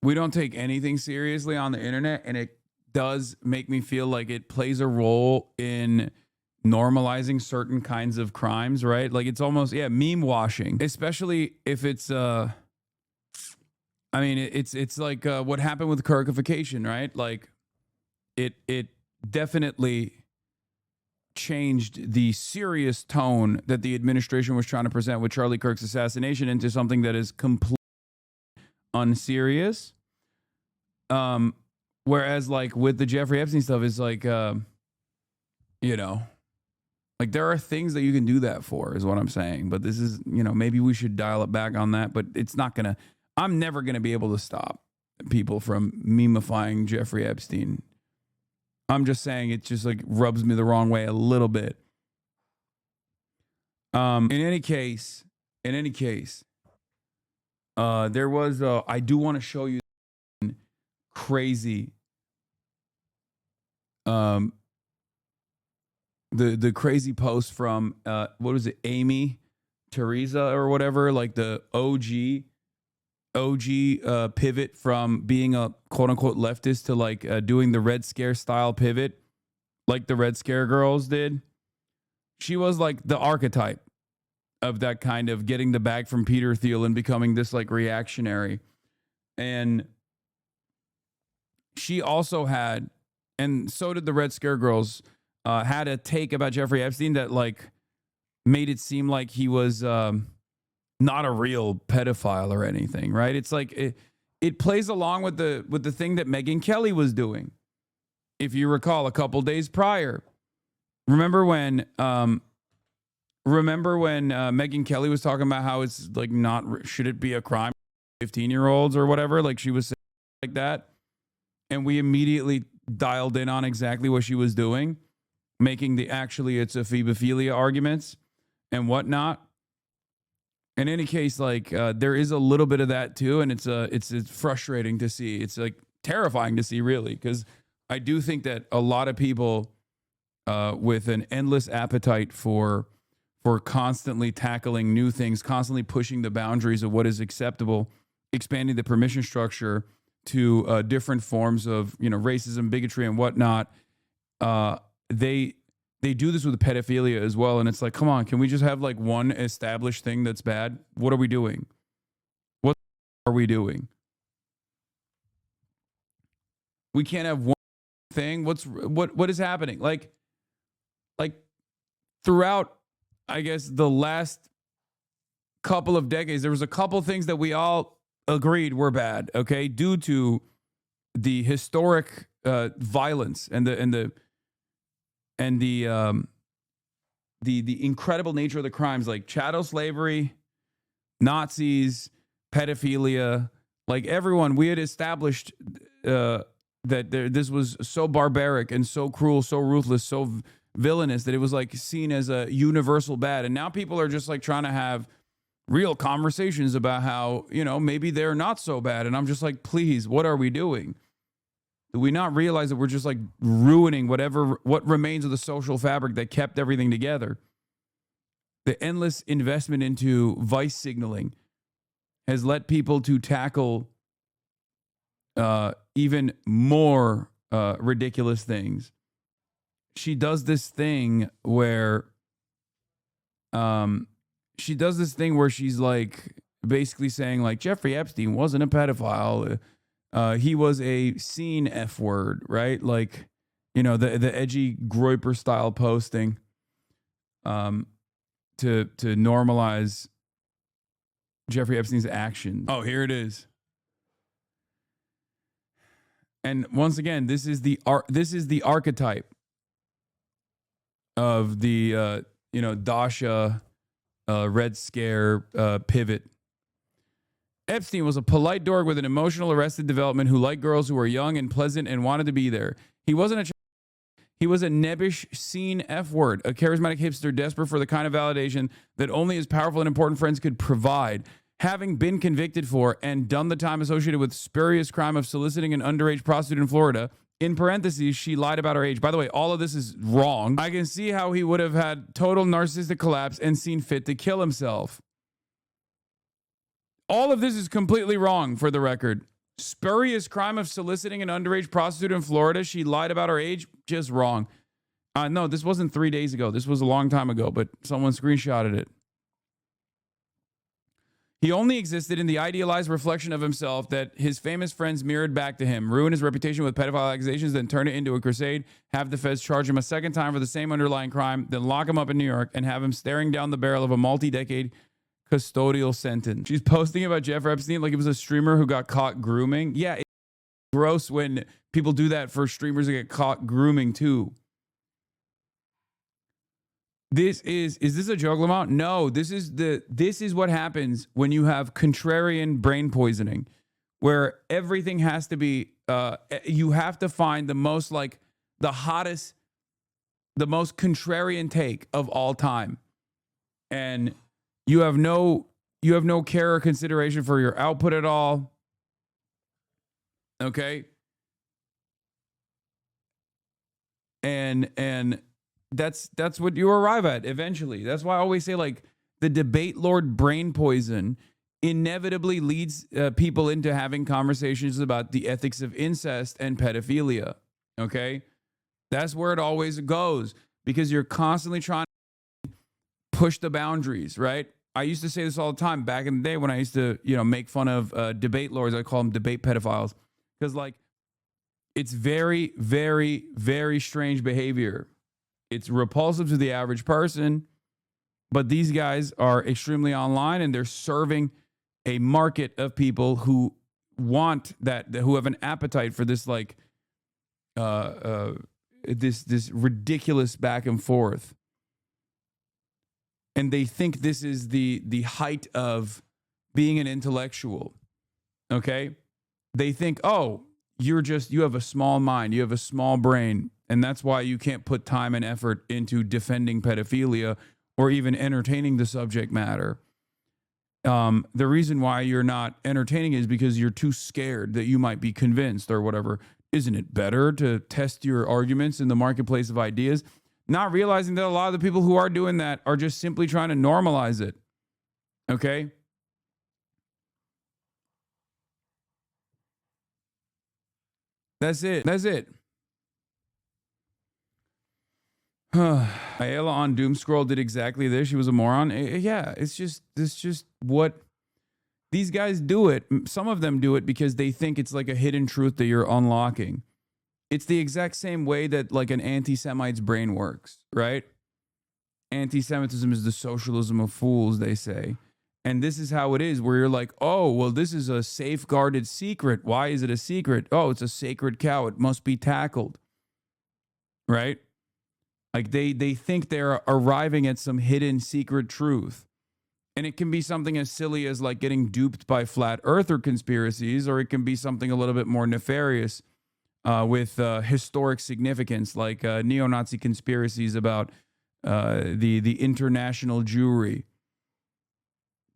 Speaker 1: We don't take anything seriously on the internet, and it does make me feel like it plays a role in normalizing certain kinds of crimes, right? Like it's almost, meme washing, especially if it's, it's like what happened with Kirkification, right? Like it definitely changed the serious tone that the administration was trying to present with Charlie Kirk's assassination into something that is completely unserious. Whereas like with the Jeffrey Epstein stuff, it's like, you know, like there are things that you can do that for is what I'm saying. But this is, you know, maybe we should dial it back on that, but it's not going to, I'm never going to be able to stop people from memifying Jeffrey Epstein. I'm just saying it just like rubs me the wrong way a little bit. In any case, there was, I do want to show you crazy, the crazy post from, what was it? Amy Teresa or whatever, like the OG pivot from being a quote unquote leftist to like doing the Red Scare style pivot like the Red Scare girls did. She was like the archetype of that kind of getting the bag from Peter Thiel and becoming this like reactionary. And she also had, and so did the Red Scare girls, had a take about Jeffrey Epstein that like made it seem like he was not a real pedophile or anything, right? It's like it plays along with the thing that Megyn Kelly was doing. If you recall, a couple days prior, remember when Megyn Kelly was talking about how it's like not, should it be a crime, 15-year-olds or whatever, like she was saying like that, and we immediately dialed in on exactly what she was doing, making the actually it's a phebophilia arguments and whatnot. In any case, like there is a little bit of that too, and it's frustrating to see. It's like terrifying to see, really, because I do think that a lot of people with an endless appetite for for constantly tackling new things, constantly pushing the boundaries of what is acceptable, expanding the permission structure to different forms of, racism, bigotry, and whatnot. They do this with pedophilia as well, and it's like, come on, can we just have like one established thing that's bad? What are we doing? What are we doing? We can't have one thing. What is happening? Like throughout, I guess, the last couple of decades, there was a couple things that we all agreed were bad, okay, due to the historic violence and the incredible nature of the crimes, like chattel slavery, Nazis, pedophilia. Like everyone, we had established that this was so barbaric and so cruel, so ruthless, so villainous that it was like seen as a universal bad. And now people are just like trying to have real conversations about how, maybe they're not so bad. And I'm just like, please, what are we doing? Do we not realize that we're just like ruining what remains of the social fabric that kept everything together? The endless investment into vice signaling has led people to tackle even more ridiculous things. She does this thing where she's like basically saying like Jeffrey Epstein wasn't a pedophile. He was a scene F word, right? Like, the edgy Groyper style posting to normalize Jeffrey Epstein's action. Oh, here it is. And once again, this is the archetype of the Dasha Red Scare pivot. Epstein was a polite dork with an emotional arrested development who liked girls who were young and pleasant and wanted to be there. He was a nebbish scene F word, a charismatic hipster desperate for the kind of validation that only his powerful and important friends could provide. Having been convicted for and done the time associated with spurious crime of soliciting an underage prostitute in Florida, in parentheses, she lied about her age. By the way, all of this is wrong. I can see how he would have had total narcissistic collapse and seen fit to kill himself. All of this is completely wrong, for the record. Spurious crime of soliciting an underage prostitute in Florida. She lied about her age. Just wrong. No, this wasn't 3 days ago. This was a long time ago, but someone screenshotted it. He only existed in the idealized reflection of himself that his famous friends mirrored back to him, ruin his reputation with pedophile accusations, then turn it into a crusade, have the feds charge him a second time for the same underlying crime, then lock him up in New York and have him staring down the barrel of a multi-decade custodial sentence. She's posting about Jeff Epstein like it was a streamer who got caught grooming. Yeah, it's gross when people do that for streamers that get caught grooming too. Is this a joke, Lamont? No, this is what happens when you have contrarian brain poisoning, where everything has to be, you have to find the most like the hottest, the most contrarian take of all time. And you have no care or consideration for your output at all. Okay. And that's what you arrive at eventually. That's why I always say, like, the debate lord brain poison inevitably leads people into having conversations about the ethics of incest and pedophilia. Okay. That's where it always goes, because you're constantly trying to push the boundaries, right? I used to say this all the time back in the day when I used to, make fun of debate lords. I call them debate pedophiles, because like it's very, very, very strange behavior. It's repulsive to the average person, but these guys are extremely online and they're serving a market of people who want that, who have an appetite for this, like, this ridiculous back and forth. And they think this is the height of being an intellectual. Okay? They think, oh, you have a small mind, you have a small brain, and that's why you can't put time and effort into defending pedophilia or even entertaining the subject matter. The reason why you're not entertaining is because you're too scared that you might be convinced or whatever. Isn't it better to test your arguments in the marketplace of ideas? not realizing that a lot of the people who are doing that are just simply trying to normalize it. Okay? That's it. That's it. Ayala on Doom Scroll did exactly this. She was a moron. Yeah, it's just what these guys do it. Some of them do it because they think it's like a hidden truth that you're unlocking. It's the exact same way that like an anti-Semite's brain works, right? Anti-Semitism is the socialism of fools, they say. And this is how it is, where you're like, oh, well, this is a safeguarded secret. Why is it a secret? Oh, it's a sacred cow. It must be tackled. Right? Like they think they're arriving at some hidden secret truth. And it can be something as silly as like getting duped by flat earther conspiracies, or it can be something a little bit more nefarious with historic significance, like neo-Nazi conspiracies about the international Jewry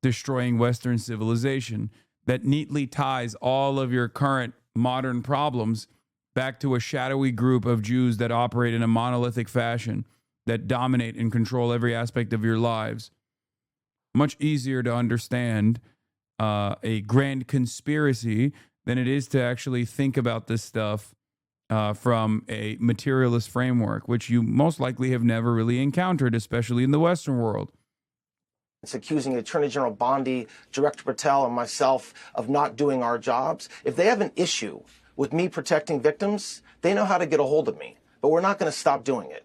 Speaker 1: destroying Western civilization that neatly ties all of your current modern problems back to a shadowy group of Jews that operate in a monolithic fashion, that dominate and control every aspect of your lives. Much easier to understand a grand conspiracy than it is to actually think about this stuff from a materialist framework, which you most likely have never really encountered, especially in the Western world.
Speaker 6: It's accusing Attorney General Bondi, Director Patel, and myself of not doing our jobs. If they have an issue with me protecting victims, they know how to get a hold of me. But we're not going to stop doing it.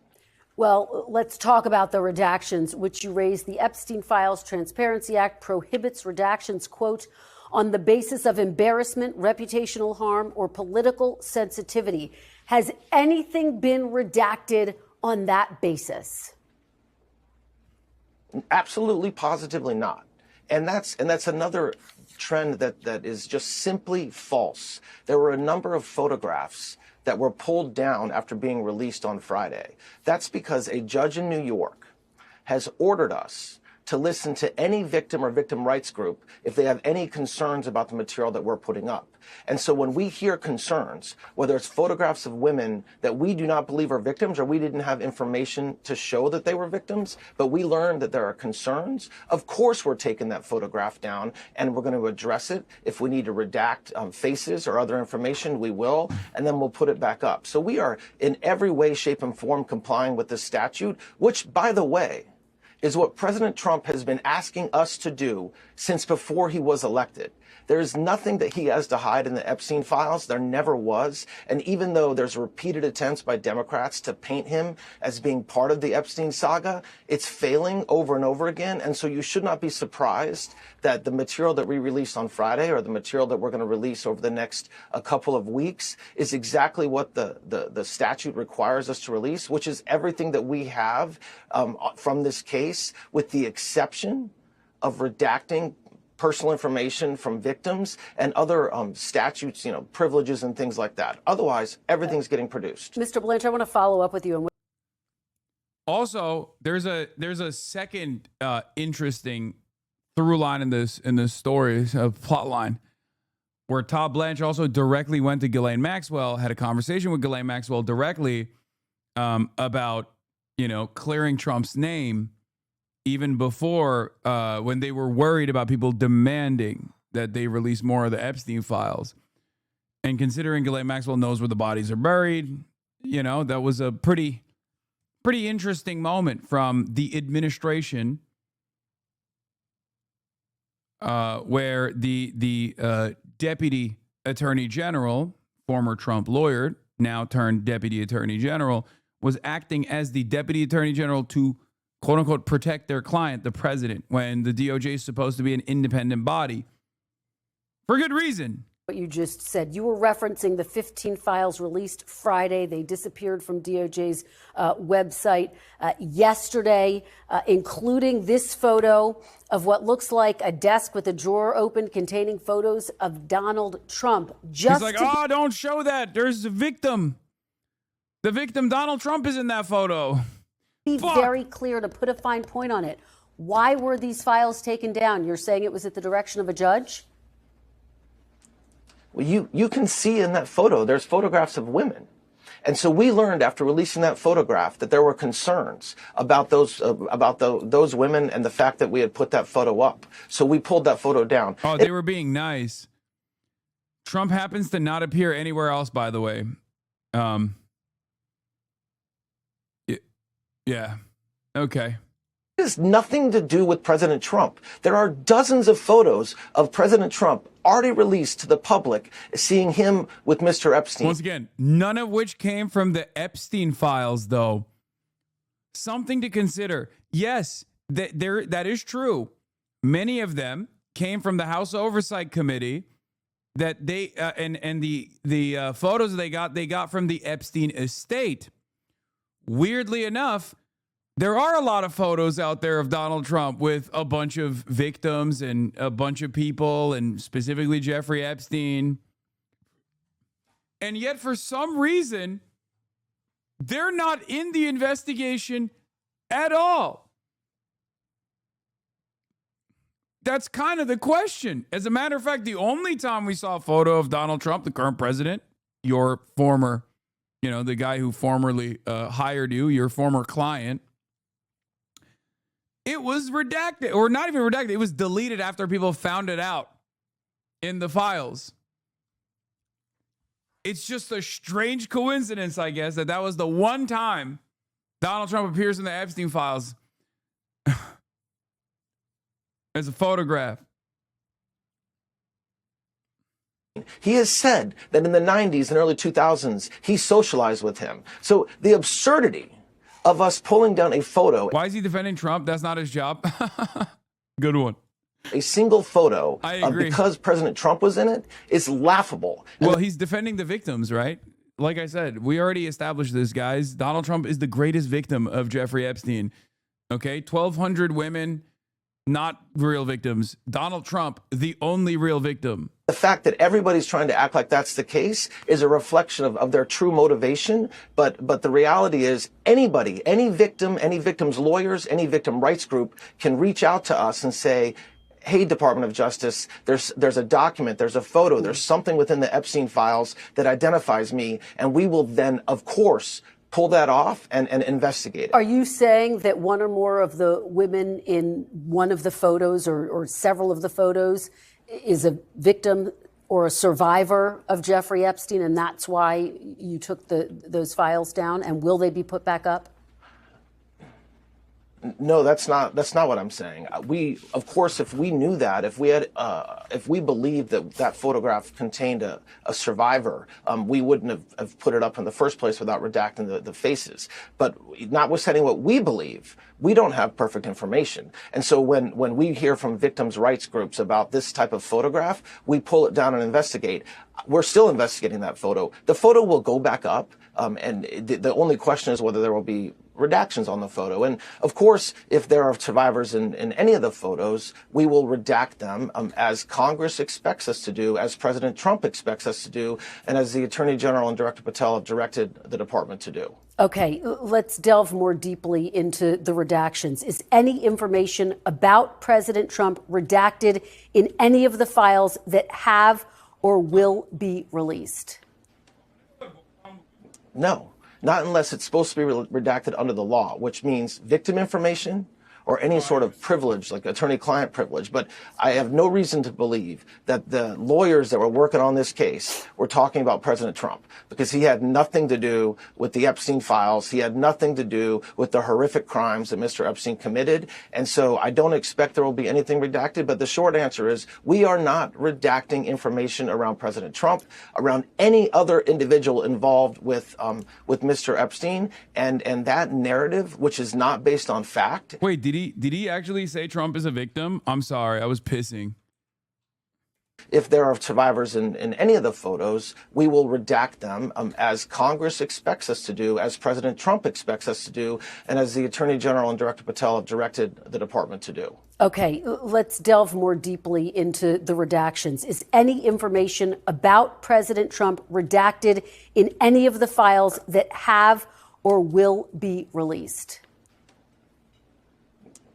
Speaker 11: Well, let's talk about the redactions, which you raised. The Epstein Files Transparency Act prohibits redactions, quote, on the basis of embarrassment, reputational harm, or political sensitivity. Has anything been redacted on that basis?
Speaker 6: Absolutely, positively not. And that's another trend that is just simply false. There were a number of photographs that were pulled down after being released on Friday. That's because a judge in New York has ordered us to listen to any victim or victim rights group if they have any concerns about the material that we're putting up. And so when we hear concerns, whether it's photographs of women that we do not believe are victims or we didn't have information to show that they were victims, but we learned that there are concerns, of course we're taking that photograph down and we're going to address it. If we need to redact faces or other information, we will, and then we'll put it back up. So we are in every way, shape, and form complying with this statute, which, by the way, is what President Trump has been asking us to do since before he was elected. There is nothing that he has to hide in the Epstein files. There never was. And even though there's repeated attempts by Democrats to paint him as being part of the Epstein saga, it's failing over and over again. And so you should not be surprised that the material that we released on Friday or the material that we're going to release over the next couple of weeks is exactly what the statute requires us to release, which is everything that we have from this case, with the exception of redacting personal information from victims and other statutes, privileges and things like that. Otherwise, everything's getting produced.
Speaker 11: Mr. Blanchard, I want to follow up with you.
Speaker 1: Also, there's a second interesting through line in this story, plot line, where Todd Blanche also directly went to Ghislaine Maxwell, had a conversation with Ghislaine Maxwell directly about clearing Trump's name, even before when they were worried about people demanding that they release more of the Epstein files. And considering Ghislaine Maxwell knows where the bodies are buried, that was a pretty interesting moment from the administration, where the deputy attorney general, former Trump lawyer, now turned deputy attorney general, was acting as the deputy attorney general to quote unquote protect their client, the president, when the DOJ is supposed to be an independent body for good reason.
Speaker 11: What you just said, you were referencing the 15 files released Friday. They disappeared from DOJ's website yesterday, including this photo of what looks like a desk with a drawer open containing photos of Donald Trump.
Speaker 1: He's like, don't show that. There's a victim. The victim, Donald Trump, is in that photo.
Speaker 11: Be very clear, to put a fine point on it. Why were these files taken down? You're saying it was at the direction of a judge?
Speaker 6: Well, you can see in that photo, there's photographs of women. And so we learned after releasing that photograph that there were concerns about those women and the fact that we had put that photo up. So we pulled that photo down.
Speaker 1: Oh, they were being nice. Trump happens to not appear anywhere else, by the way. Yeah. Okay.
Speaker 6: It has nothing to do with President Trump. There are dozens of photos of President Trump already released to the public, seeing him with Mr. Epstein.
Speaker 1: Once again, none of which came from the Epstein files, though. Something to consider. Yes, that is true. Many of them came from the House Oversight Committee. That they and the photos they got from the Epstein estate. Weirdly enough, there are a lot of photos out there of Donald Trump with a bunch of victims and a bunch of people, and specifically Jeffrey Epstein. And yet, for some reason, they're not in the investigation at all. That's kind of the question. As a matter of fact, the only time we saw a photo of Donald Trump, the current president, your former, the guy who formerly hired you, your former client, it was redacted, or not even redacted. It was deleted after people found it out in the files. It's just a strange coincidence, I guess, that was the one time Donald Trump appears in the Epstein files as a photograph.
Speaker 6: He has said that in the 90s and early 2000s, he socialized with him. So the absurdity of us pulling down a photo.
Speaker 1: Why is he defending Trump? That's not his job. Good one.
Speaker 6: A single photo
Speaker 1: I agree.
Speaker 6: because President Trump was in it is laughable.
Speaker 1: Well, he's defending the victims, right? Like I said, we already established this, guys. Donald Trump is the greatest victim of Jeffrey Epstein. Okay? 1,200 women, not real victims. Donald Trump, the only real victim.
Speaker 6: The fact that everybody's trying to act like that's the case is a reflection of their true motivation. But the reality is anybody, any victim, any victim's lawyers, any victim rights group can reach out to us and say, hey, Department of Justice, there's a document, there's a photo, there's something within the Epstein files that identifies me. And we will then, of course, pull that off and investigate it.
Speaker 11: Are you saying that one or more of the women in one of the photos or several of the photos is a victim or a survivor of Jeffrey Epstein, and that's why you took those files down? And will they be put back up?
Speaker 6: No, that's not what I'm saying. We, of course, if we knew that, if we believed that photograph contained a survivor, we wouldn't have put it up in the first place without redacting the faces. But notwithstanding what we believe, we don't have perfect information. And so when we hear from victims' rights groups about this type of photograph, we pull it down and investigate. We're still investigating that photo. The photo will go back up, and the only question is whether there will be redactions on the photo. And of course, if there are survivors in any of the photos, we will redact them as Congress expects us to do, as President Trump expects us to do, and as the Attorney General and Director Patel have directed the department to do.
Speaker 11: Okay, let's delve more deeply into the redactions. Is any information about President Trump redacted in any of the files that have or will be released?
Speaker 6: No. Not unless it's supposed to be redacted under the law, which means victim information or any sort of privilege, like attorney-client privilege. But I have no reason to believe that the lawyers that were working on this case were talking about President Trump, because he had nothing to do with the Epstein files. He had nothing to do with the horrific crimes that Mr. Epstein committed. And so I don't expect there will be anything redacted. But the short answer is we are not redacting information around President Trump, around any other individual involved with Mr. Epstein. And that narrative, which is not based on fact.
Speaker 1: Wait, did he actually say Trump is a victim? I'm sorry, I was pissing.
Speaker 6: If there are survivors in any of the photos, we will redact them as Congress expects us to do, as President Trump expects us to do, and as the Attorney General and Director Patel have directed the department to do.
Speaker 11: Okay, let's delve more deeply into the redactions. Is any information about President Trump redacted in any of the files that have or will be released?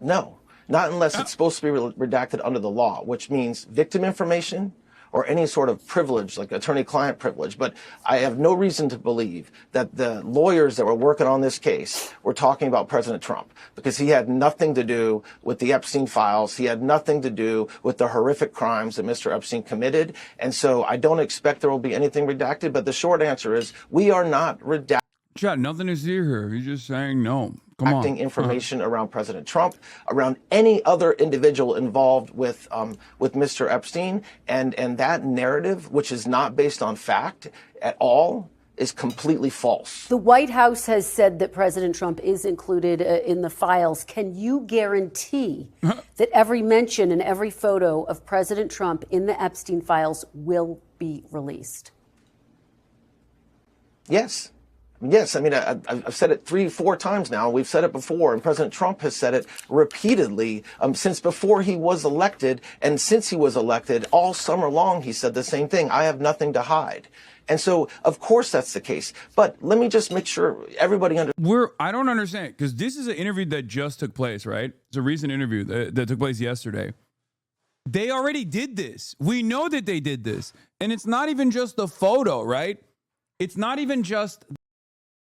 Speaker 6: No, not unless it's supposed to be redacted under the law, which means victim information or any sort of privilege, like attorney-client privilege. But I have no reason to believe that the lawyers that were working on this case were talking about President Trump, because he had nothing to do with the Epstein files. He had nothing to do with the horrific crimes that Mr. Epstein committed. And so I don't expect there will be anything redacted. But the short answer is we are not redacting.
Speaker 1: Chad, nothing to see here. He's just saying no. Come on.
Speaker 6: Information around President Trump, around any other individual involved with Mr. Epstein, and that narrative, which is not based on fact at all, is completely false.
Speaker 11: The White House has said that President Trump is included in the files. Can you guarantee that every mention and every photo of President Trump in the Epstein files will be released?
Speaker 6: Yes. Yes, I mean, I've said it 3-4 times now. We've said it before, and President Trump has said it repeatedly since before he was elected. And since he was elected, all summer long, he said the same thing. I have nothing to hide. And so, of course, that's the case. But let me just make sure everybody understands.
Speaker 1: I don't understand, because this is an interview that just took place, right? It's a recent interview that took place yesterday. They already did this. We know that they did this. And it's not even just the photo, right? It's not even just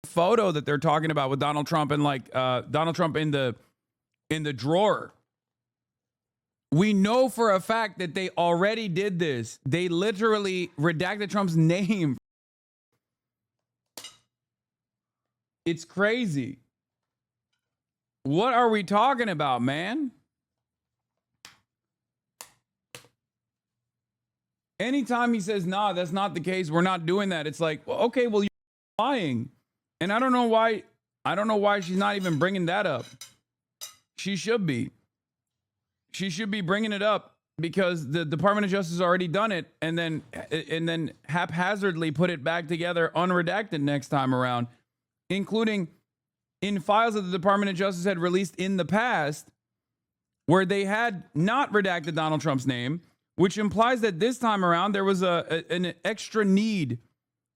Speaker 1: photo that they're talking about with Donald Trump and Donald Trump in the drawer. We know for a fact that they already did this. They literally redacted Trump's name. It's crazy. What are we talking about, man? Anytime he says, nah, that's not the case, we're not doing that, it's like, well, okay, well, you're lying. And I don't know why she's not even bringing that up. She should be. She should be bringing it up, because the Department of Justice has already done it, and then haphazardly put it back together unredacted next time around, including in files that the Department of Justice had released in the past where they had not redacted Donald Trump's name, which implies that this time around there was an extra need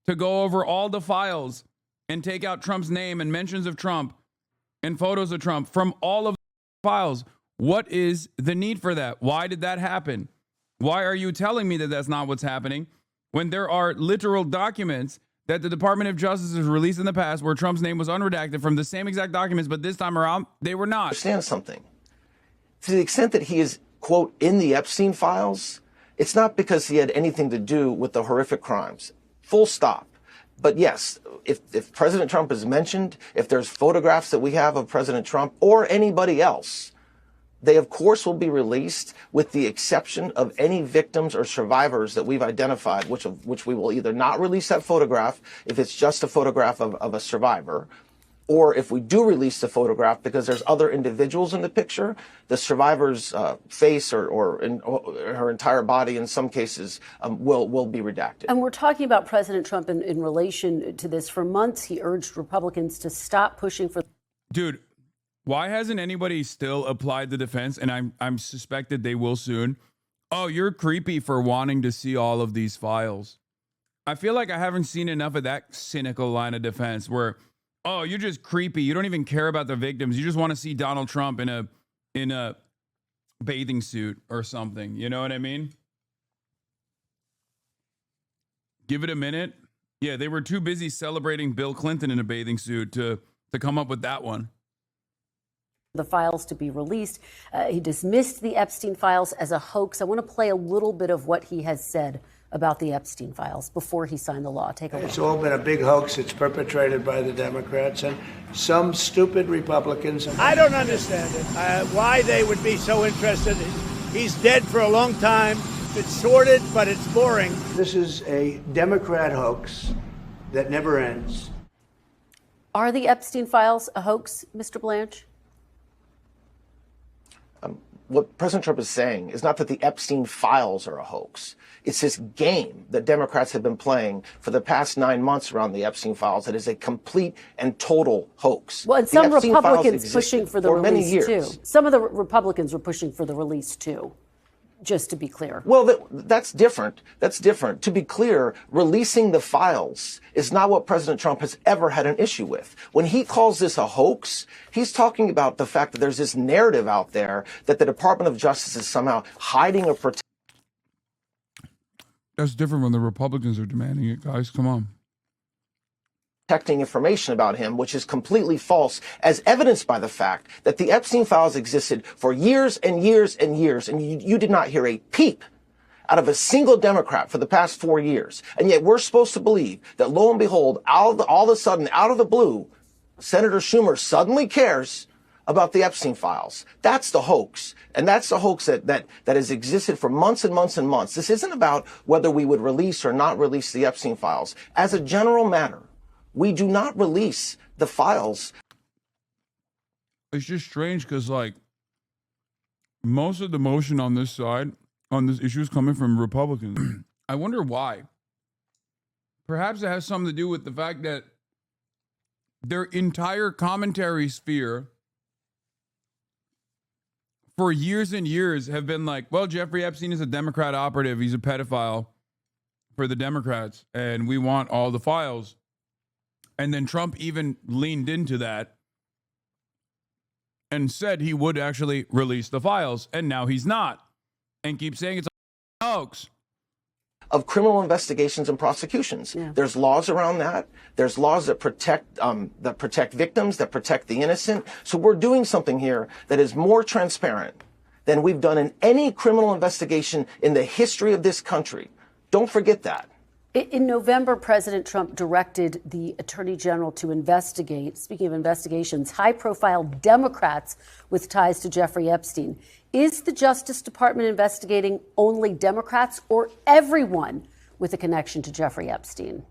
Speaker 1: to go over all the files and take out Trump's name and mentions of Trump and photos of Trump from all of the files. What is the need for that? Why did that happen? Why are you telling me that that's not what's happening when there are literal documents that the Department of Justice has released in the past where Trump's name was unredacted from the same exact documents, but this time around, they were not?
Speaker 6: Understand something. To the extent that he is, quote, in the Epstein files, it's not because he had anything to do with the horrific crimes. Full stop. But yes, if President Trump is mentioned, if there's photographs that we have of President Trump or anybody else, they, of course, will be released, with the exception of any victims or survivors that we've identified, which we will either not release that photograph if it's just a photograph of a survivor, or if we do release the photograph because there's other individuals in the picture, the survivor's face or her entire body, in some cases, will be redacted.
Speaker 11: And we're talking about President Trump in relation to this. For months, he urged Republicans to stop pushing for...
Speaker 1: Dude, why hasn't anybody still applied the defense? And I'm suspected they will soon. Oh, you're creepy for wanting to see all of these files. I feel like I haven't seen enough of that cynical line of defense where, oh, you're just creepy. You don't even care about the victims. You just want to see Donald Trump in a bathing suit or something. You know what I mean? Give it a minute. Yeah, they were too busy celebrating Bill Clinton in a bathing suit to come up with that one.
Speaker 11: The files to be released. He dismissed the Epstein files as a hoax. I want to play a little bit of what he has said about the Epstein files before he signed the law. Take a look.
Speaker 12: It's all been a big hoax. It's perpetrated by the Democrats and some stupid Republicans.
Speaker 13: I don't understand it. Why they would be so interested. He's dead for a long time. It's sordid, but it's boring.
Speaker 12: This is a Democrat hoax that never ends.
Speaker 11: Are the Epstein files a hoax, Mr. Blanche?
Speaker 6: What President Trump is saying is not that the Epstein files are a hoax. It's this game that Democrats have been playing for the past 9 months around the Epstein files that is a complete and total hoax.
Speaker 11: Well, and some Republicans pushing for the release, too. Some of the Republicans were pushing for the release, too. Just to be clear.
Speaker 6: Well, that's different. That's different. To be clear, releasing the files is not what President Trump has ever had an issue with. When he calls this a hoax, he's talking about the fact that there's this narrative out there that the Department of Justice is somehow hiding or protecting.
Speaker 1: That's different when the Republicans are demanding it, guys. Come on.
Speaker 6: Protecting information about him, which is completely false, as evidenced by the fact that the Epstein files existed for years and years and years, and you did not hear a peep out of a single Democrat for the past 4 years. And yet we're supposed to believe that, lo and behold, all of a sudden, out of the blue, Senator Schumer suddenly cares about the Epstein files. That's the hoax. And that's the hoax that has existed for months and months and months. This isn't about whether we would release or not release the Epstein files. As a general matter, we do not release the files.
Speaker 1: It's just strange because, like, most of the motion on this side, on this issue, is coming from Republicans. I wonder why. Perhaps it has something to do with the fact that their entire commentary sphere for years and years have been like, well, Jeffrey Epstein is a Democrat operative. He's a pedophile for the Democrats, and we want all the files. And then Trump even leaned into that and said he would actually release the files, and now he's not, and keeps saying it's a hoax.
Speaker 6: Of criminal investigations and prosecutions. Yeah. There's laws around that. There's laws that protect victims, that protect the innocent. So we're doing something here that is more transparent than we've done in any criminal investigation in the history of this country. Don't forget that.
Speaker 11: In November, President Trump directed the Attorney General to investigate, speaking of investigations, high-profile Democrats with ties to Jeffrey Epstein. Is the Justice Department investigating only Democrats or everyone with a connection to Jeffrey Epstein?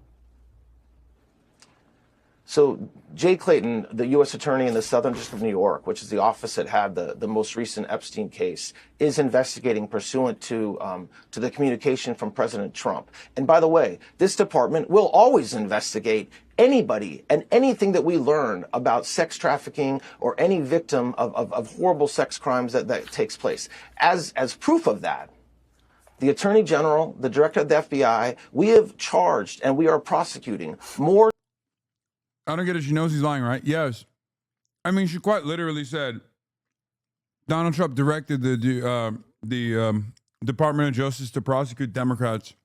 Speaker 6: So Jay Clayton, the U.S. Attorney in the Southern District of New York, which is the office that had the most recent Epstein case, is investigating pursuant to the communication from President Trump. And by the way, this department will always investigate anybody and anything that we learn about sex trafficking or any victim of horrible sex crimes that takes place. As proof of that, the Attorney General, the Director of the FBI, we have charged and we are prosecuting more.
Speaker 1: I don't get it. She knows he's lying, right? Yes. I mean, she quite literally said Donald Trump directed the Department of Justice to prosecute Democrats.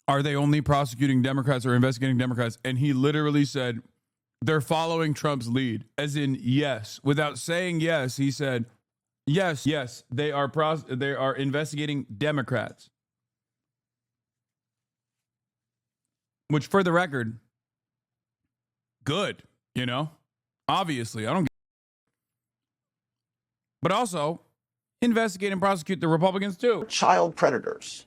Speaker 1: Are they only prosecuting Democrats or investigating Democrats? And he literally said they're following Trump's lead, as in yes. Without saying yes, he said yes, they are investigating Democrats. Which, for the record, good, obviously. I don't get it. But also, investigate and prosecute the Republicans too.
Speaker 6: Child predators,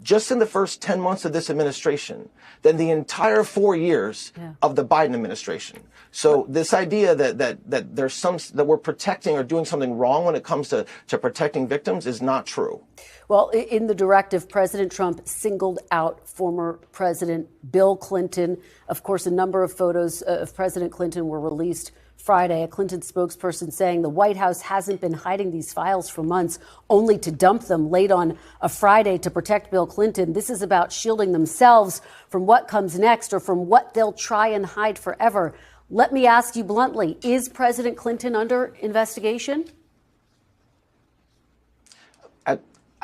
Speaker 6: just in the first 10 months of this administration, than the entire 4 years of the Biden administration. So this idea that there's that we're protecting or doing something wrong when it comes to protecting victims is not true.
Speaker 11: Well, in the directive, President Trump singled out former President Bill Clinton. Of course, a number of photos of President Clinton were released Friday. A Clinton spokesperson saying the White House hasn't been hiding these files for months, only to dump them late on a Friday to protect Bill Clinton. This is about shielding themselves from what comes next or from what they'll try and hide forever. Let me ask you bluntly, is President Clinton under investigation?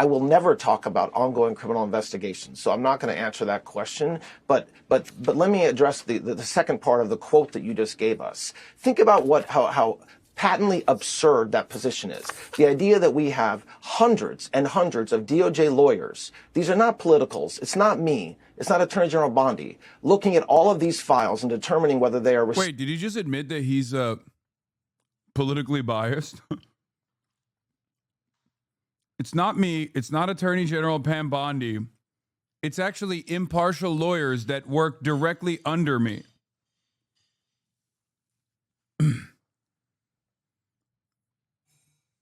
Speaker 6: I will never talk about ongoing criminal investigations, so I'm not going to answer that question. But let me address the second part of the quote that you just gave us. Think about how patently absurd that position is. The idea that we have hundreds and hundreds of DOJ lawyers. These are not politicals. It's not me. It's not Attorney General Bondi looking at all of these files and determining whether they are.
Speaker 1: Wait, did he just admit that he's politically biased? It's not me. It's not Attorney General Pam Bondi. It's actually impartial lawyers that work directly under me.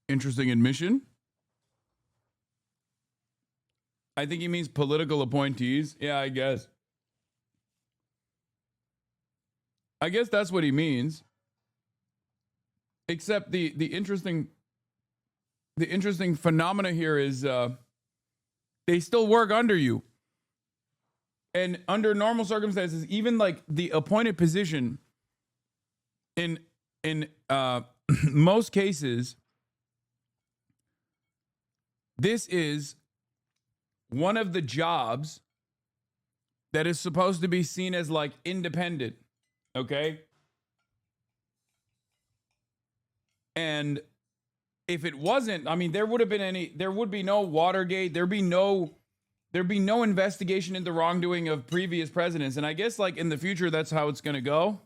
Speaker 1: Interesting admission. I think he means political appointees. Yeah, I guess. I guess that's what he means. Except the interesting phenomena here is they still work under you. And under normal circumstances, even like the appointed position in most cases, this is one of the jobs that is supposed to be seen as like independent, okay? And if it wasn't, I mean, there would be no Watergate, there'd be no investigation into wrongdoing of previous presidents. And I guess like in the future, that's how it's going to go.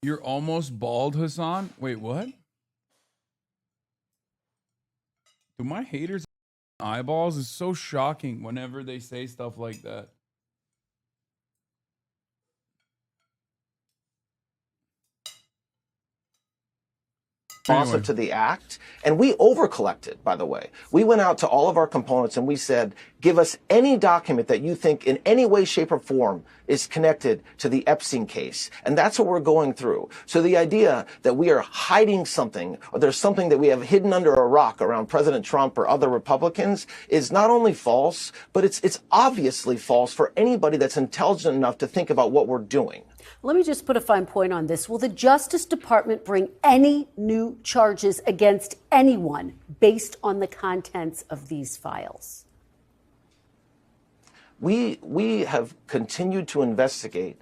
Speaker 1: You're almost bald, Hasan. Wait, what? Do my haters eyeballs is so shocking whenever they say stuff like that.
Speaker 6: Responsive to the act, and we over-collected, by the way. We went out to all of our components and we said, give us any document that you think in any way, shape, or form is connected to the Epstein case. And that's what we're going through. So the idea that we are hiding something, or there's something that we have hidden under a rock around President Trump or other Republicans is not only false, but it's obviously false for anybody that's intelligent enough to think about what we're doing.
Speaker 11: Let me just put a fine point on this. Will the Justice Department bring any new charges against anyone based on the contents of these files?
Speaker 6: We have continued to investigate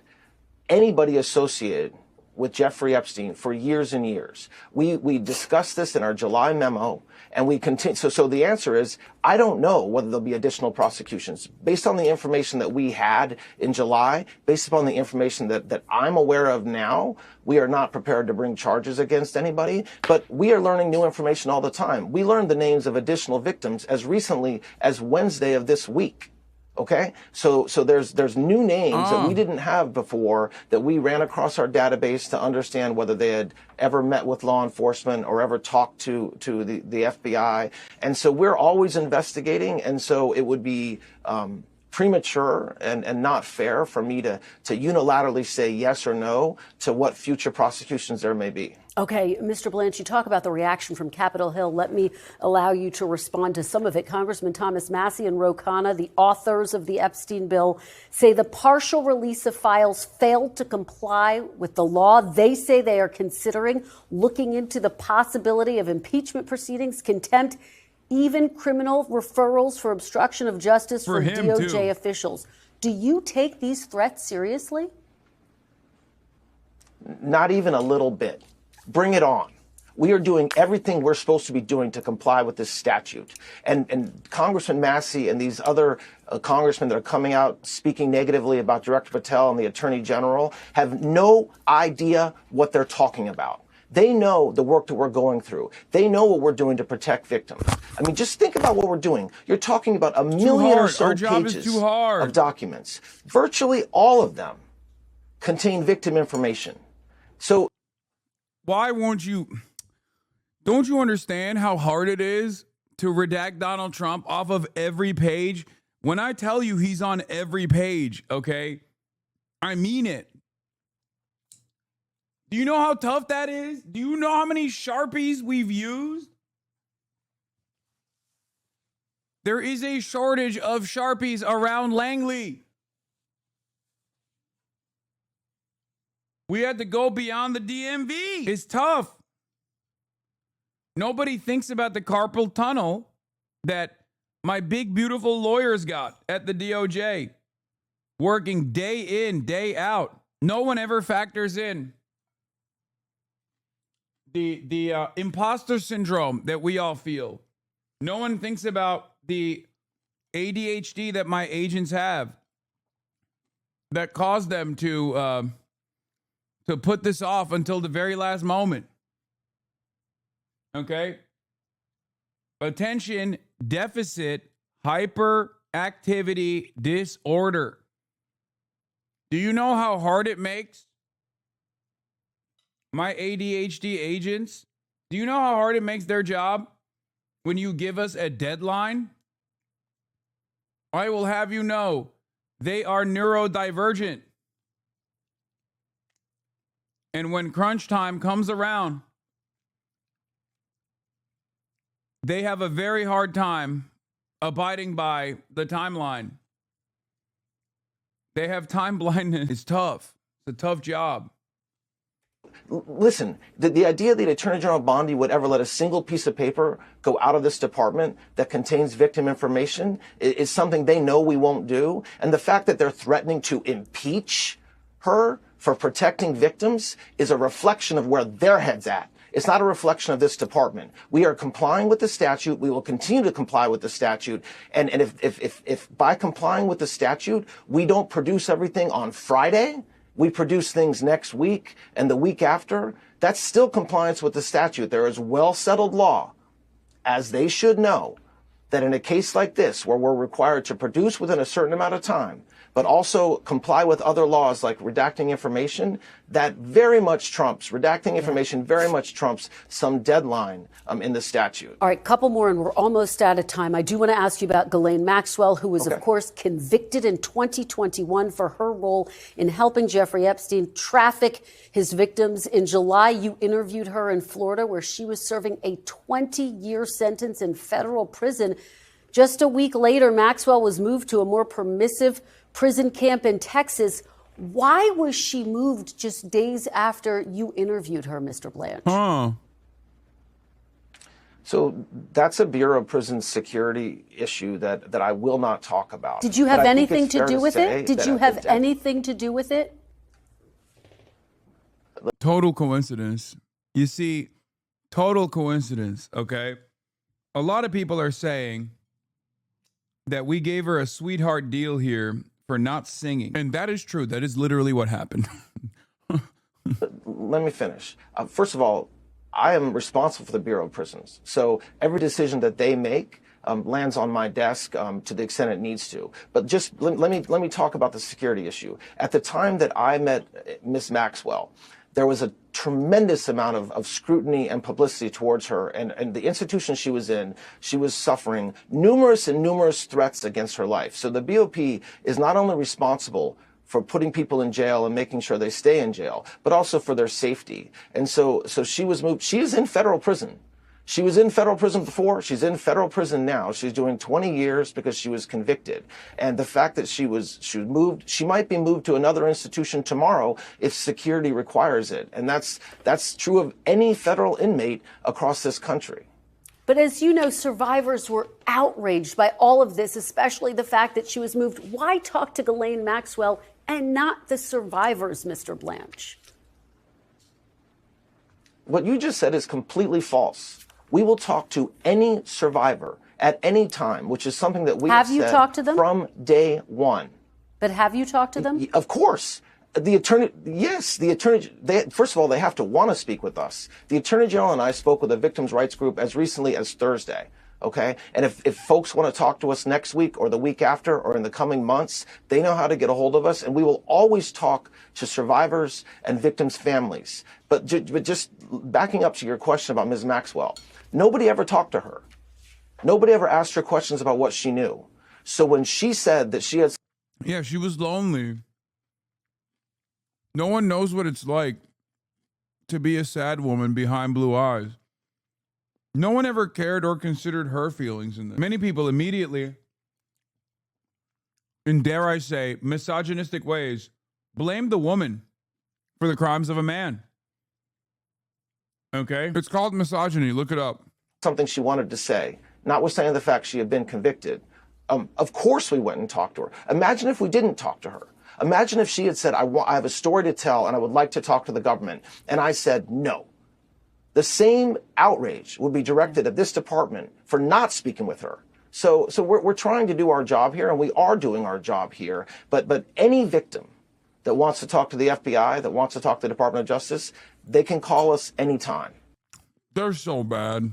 Speaker 6: anybody associated with Jeffrey Epstein for years and years. We discussed this in our July memo, and we continue. So the answer is, I don't know whether there'll be additional prosecutions. Based on the information that we had in July, based upon the information that I'm aware of now, we are not prepared to bring charges against anybody, but we are learning new information all the time. We learned the names of additional victims as recently as Wednesday of this week. Okay, so there's new names that we didn't have before that we ran across our database to understand whether they had ever met with law enforcement or ever talked to the FBI. And so we're always investigating. And so it would be premature and not fair for me to unilaterally say yes or no to what future prosecutions there may be.
Speaker 11: Okay, Mr. Blanche, you talk about the reaction from Capitol Hill. Let me allow you to respond to some of it. Congressman Thomas Massie and Ro Khanna, the authors of the Epstein bill, say the partial release of files failed to comply with the law. They say they are considering looking into the possibility of impeachment proceedings, contempt, even criminal referrals for obstruction of justice from DOJ officials. Do you take these threats seriously?
Speaker 6: Not even a little bit. Bring it on. We are doing everything we're supposed to be doing to comply with this statute. And Congressman Massie and these other congressmen that are coming out speaking negatively about Director Patel and the Attorney General have no idea what they're talking about. They know the work that we're going through. They know what we're doing to protect victims. I mean, just think about what we're doing. You're talking about a million or so pages of documents. Virtually all of them contain victim information. So
Speaker 1: why won't you? Don't you understand how hard it is to redact Donald Trump off of every page? When I tell you he's on every page, okay, I mean it. Do you know how tough that is? Do you know how many Sharpies we've used? There is a shortage of Sharpies around Langley. We had to go beyond the DMV. It's tough. Nobody thinks about the carpal tunnel that my big, beautiful lawyers got at the DOJ, working day in, day out. No one ever factors in the imposter syndrome that we all feel. No one thinks about the ADHD that my agents have that caused them to put this off until the very last moment. Okay? Attention deficit hyperactivity disorder. Do you know how hard it makes my ADHD agents? Do you know how hard it makes their job when you give us a deadline? I will have you know, they are neurodivergent. And when crunch time comes around, they have a very hard time abiding by the timeline. They have time blindness. It's tough. It's a tough job.
Speaker 6: Listen, the idea that Attorney General Bondi would ever let a single piece of paper go out of this department that contains victim information is something they know we won't do. And the fact that they're threatening to impeach her for protecting victims is a reflection of where their head's at. It's not a reflection of this department. We are complying with the statute. We will continue to comply with the statute. And if by complying with the statute, we don't produce everything on Friday, we produce things next week and the week after, that's still compliance with the statute. There is well-settled law, as they should know, that in a case like this, where we're required to produce within a certain amount of time, but also comply with other laws like redacting information, that very much trumps, redacting information very much trumps some deadline in the statute.
Speaker 11: All right, couple more, and we're almost out of time. I do want to ask you about Ghislaine Maxwell, who was, of course, convicted in 2021 for her role in helping Jeffrey Epstein traffic his victims. In July, you interviewed her in Florida, where she was serving a 20-year sentence in federal prison. Just a week later, Maxwell was moved to a more permissive prison camp in Texas. Why was she moved just days after you interviewed her, Mr. Blanche?
Speaker 6: So that's a Bureau of Prison Security issue that I will not talk about.
Speaker 11: Did you have anything to do with it? Did you have anything to do with it?
Speaker 1: Total coincidence. You see, total coincidence, okay? A lot of people are saying that we gave her a sweetheart deal here for not singing. And that is true. That is literally what happened.
Speaker 6: Let me finish. First of all, I am responsible for the Bureau of Prisons. So every decision that they make lands on my desk to the extent it needs to. But just let me talk about the security issue. At the time that I met Miss Maxwell, there was a tremendous amount of scrutiny and publicity towards her. And the institution she was in, she was suffering numerous threats against her life. So the BOP is not only responsible for putting people in jail and making sure they stay in jail, but also for their safety. And so she was moved. She is in federal prison. She was in federal prison before. She's in federal prison now. She's doing 20 years because she was convicted. And the fact that she was moved, she might be moved to another institution tomorrow if security requires it. And that's true of any federal inmate across this country.
Speaker 11: But as you know, survivors were outraged by all of this, especially the fact that she was moved. Why talk to Ghislaine Maxwell and not the survivors, Mr. Blanche?
Speaker 6: What you just said is completely false. We will talk to any survivor at any time, which is something that we have said
Speaker 11: talked to them
Speaker 6: from day one.
Speaker 11: But have you talked to them?
Speaker 6: Of course. The attorney, first of all, they have to want to speak with us. The Attorney General and I spoke with a victims' rights group as recently as Thursday. Okay. And if folks want to talk to us next week or the week after or in the coming months, they know how to get a hold of us. And we will always talk to survivors and victims' families. But just backing up to your question about Ms. Maxwell, nobody ever talked to her. Nobody ever asked her questions about what she knew. So when she said that she had...
Speaker 1: Yeah, she was lonely. No one knows what it's like to be a sad woman behind blue eyes. No one ever cared or considered her feelings in this. Many people immediately, in dare I say, misogynistic ways, blame the woman for the crimes of a man. Okay? It's called misogyny. Look it up.
Speaker 6: Something she wanted to say, notwithstanding the fact she had been convicted. Of course we went and talked to her. Imagine if we didn't talk to her. Imagine if she had said, I have a story to tell and I would like to talk to the government. And I said, no. The same outrage would be directed at this department for not speaking with her. So we're trying to do our job here, and we are doing our job here. But any victim that wants to talk to the FBI, that wants to talk to the Department of Justice, they can call us anytime.
Speaker 1: They're so bad.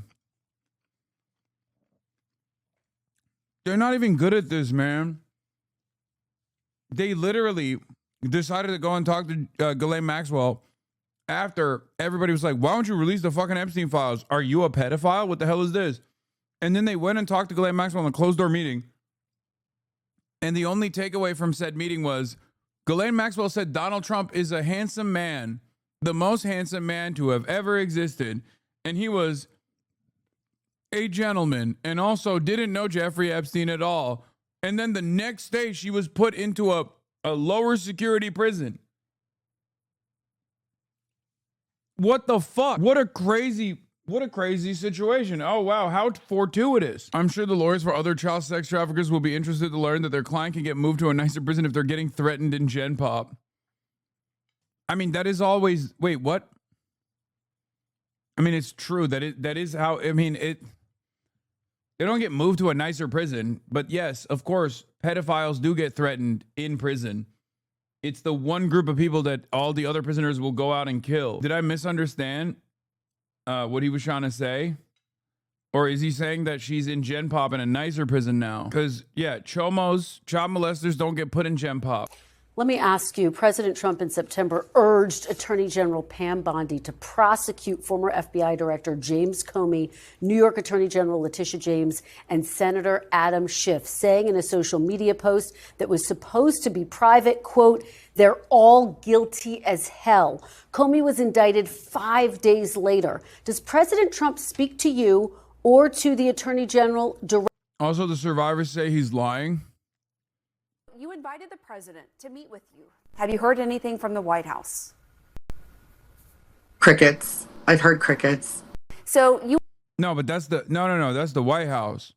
Speaker 1: They're not even good at this, man. They literally decided to go and talk to Ghislaine Maxwell after everybody was like, why don't you release the fucking Epstein files? Are you a pedophile? What the hell is this? And then they went and talked to Ghislaine Maxwell in a closed-door meeting. And the only takeaway from said meeting was Ghislaine Maxwell said Donald Trump is a handsome man, the most handsome man to have ever existed. And he was a gentleman and also didn't know Jeffrey Epstein at all. And then the next day she was put into a lower security prison. What the fuck? What a crazy situation. Oh, wow. How fortuitous. I'm sure the lawyers for other child sex traffickers will be interested to learn that their client can get moved to a nicer prison if they're getting threatened in Gen Pop. I mean, that is always, wait, what? I mean, it's true that is how, I mean, they don't get moved to a nicer prison, but yes, of course, pedophiles do get threatened in prison. It's the one group of people that all the other prisoners will go out and kill. Did I misunderstand what he was trying to say? Or is he saying that she's in Gen Pop in a nicer prison now? Because, yeah, chomos, child molesters don't get put in Gen Pop.
Speaker 11: Let me ask you, President Trump in September urged Attorney General Pam Bondi to prosecute former FBI Director James Comey, New York Attorney General Letitia James, and Senator Adam Schiff, saying in a social media post that was supposed to be private, quote, "They're all guilty as hell." Comey was indicted 5 days later. Does President Trump speak to you or to the Attorney General directly?
Speaker 1: Also, the survivors say he's lying.
Speaker 14: You invited the president to meet with you. Have you heard anything from the White House?
Speaker 15: Crickets. I've heard crickets.
Speaker 14: So you...
Speaker 1: No, but that's no. That's the White House.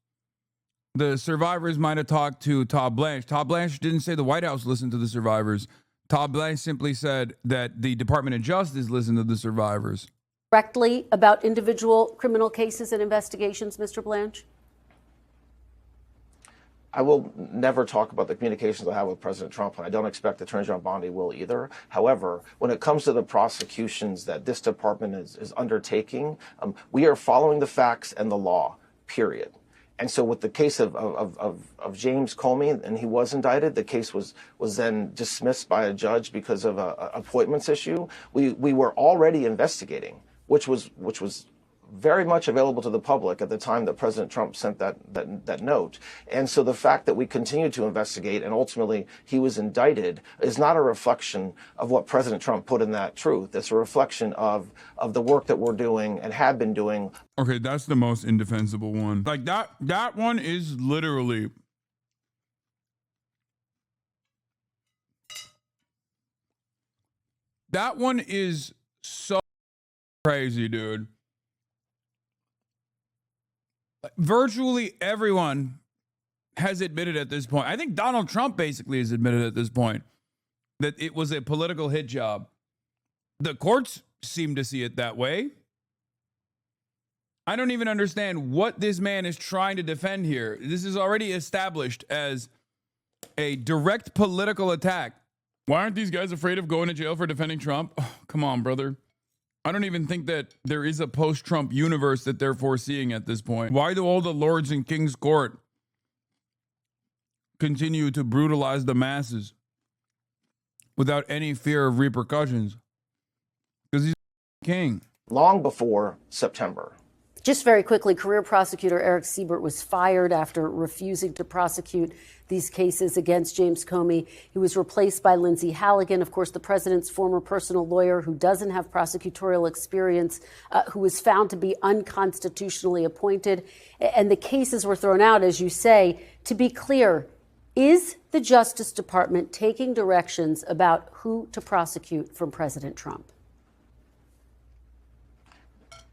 Speaker 1: The survivors might have talked to Todd Blanche. Todd Blanche didn't say the White House listened to the survivors. Todd Blanche simply said that the Department of Justice listened to the survivors.
Speaker 11: Directly about individual criminal cases and investigations, Mr. Blanche?
Speaker 6: I will never talk about the communications I have with President Trump, and I don't expect Attorney General Bondi will either. However, when it comes to the prosecutions that this department is undertaking, we are following the facts and the law, period. And so with the case of James Comey, and he was indicted, the case was then dismissed by a judge because of a appointments issue. We were already investigating, which was very much available to the public at the time that President Trump sent that note. And so the fact that we continue to investigate and ultimately he was indicted is not a reflection of what President Trump put in that truth. It's a reflection of the work that we're doing and have been doing.
Speaker 1: Okay, that's the most indefensible one. Like that one is literally that one is so crazy, dude. Virtually everyone has admitted at this point. I think Donald Trump basically has admitted at this point that it was a political hit job. The courts seem to see it that way. I don't even understand what this man is trying to defend here. This is already established as a direct political attack. Why aren't these guys afraid of going to jail for defending Trump? Oh, come on, brother. I don't even think that there is a post-Trump universe that they're foreseeing at this point. Why do all the lords in King's Court continue to brutalize the masses without any fear of repercussions? Because he's king.
Speaker 6: Long before September.
Speaker 11: Just very quickly, career prosecutor Eric Siebert was fired after refusing to prosecute these cases against James Comey. He was replaced by Lindsay Halligan, of course, the president's former personal lawyer who doesn't have prosecutorial experience, who was found to be unconstitutionally appointed. And the cases were thrown out, as you say. To be clear, is the Justice Department taking directions about who to prosecute from President Trump?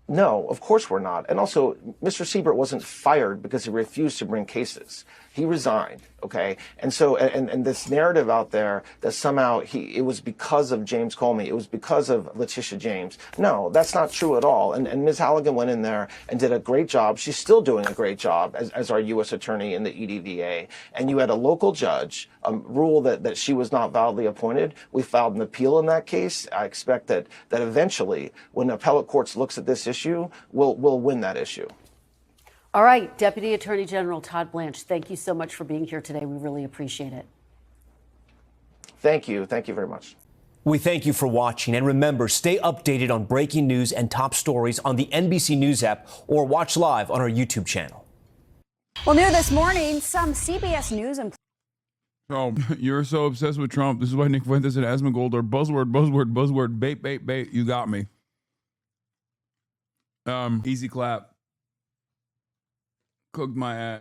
Speaker 6: No, of course we're not. And also, Mr. Siebert wasn't fired because he refused to bring cases. He resigned, okay? And so, and this narrative out there that somehow it was because of James Comey, it was because of Letitia James. No, that's not true at all. And Ms. Halligan went in there and did a great job. She's still doing a great job as our U.S. attorney in the EDVA. And you had a local judge rule that she was not validly appointed. We filed an appeal in that case. I expect that eventually, when the appellate courts looks at this issue, we'll win that issue.
Speaker 11: All right, Deputy Attorney General Todd Blanche, thank you so much for being here today. We really appreciate it.
Speaker 6: Thank you. Thank you very much.
Speaker 16: We thank you for watching. And remember, stay updated on breaking news and top stories on the NBC News app or watch live on our YouTube channel.
Speaker 14: Well, new this morning, some CBS News employees.
Speaker 1: Oh, you're so obsessed with Trump. This is why Nick Fuentes and Asmongold are buzzword, bait. You got me. Easy clap. Cooked my ass.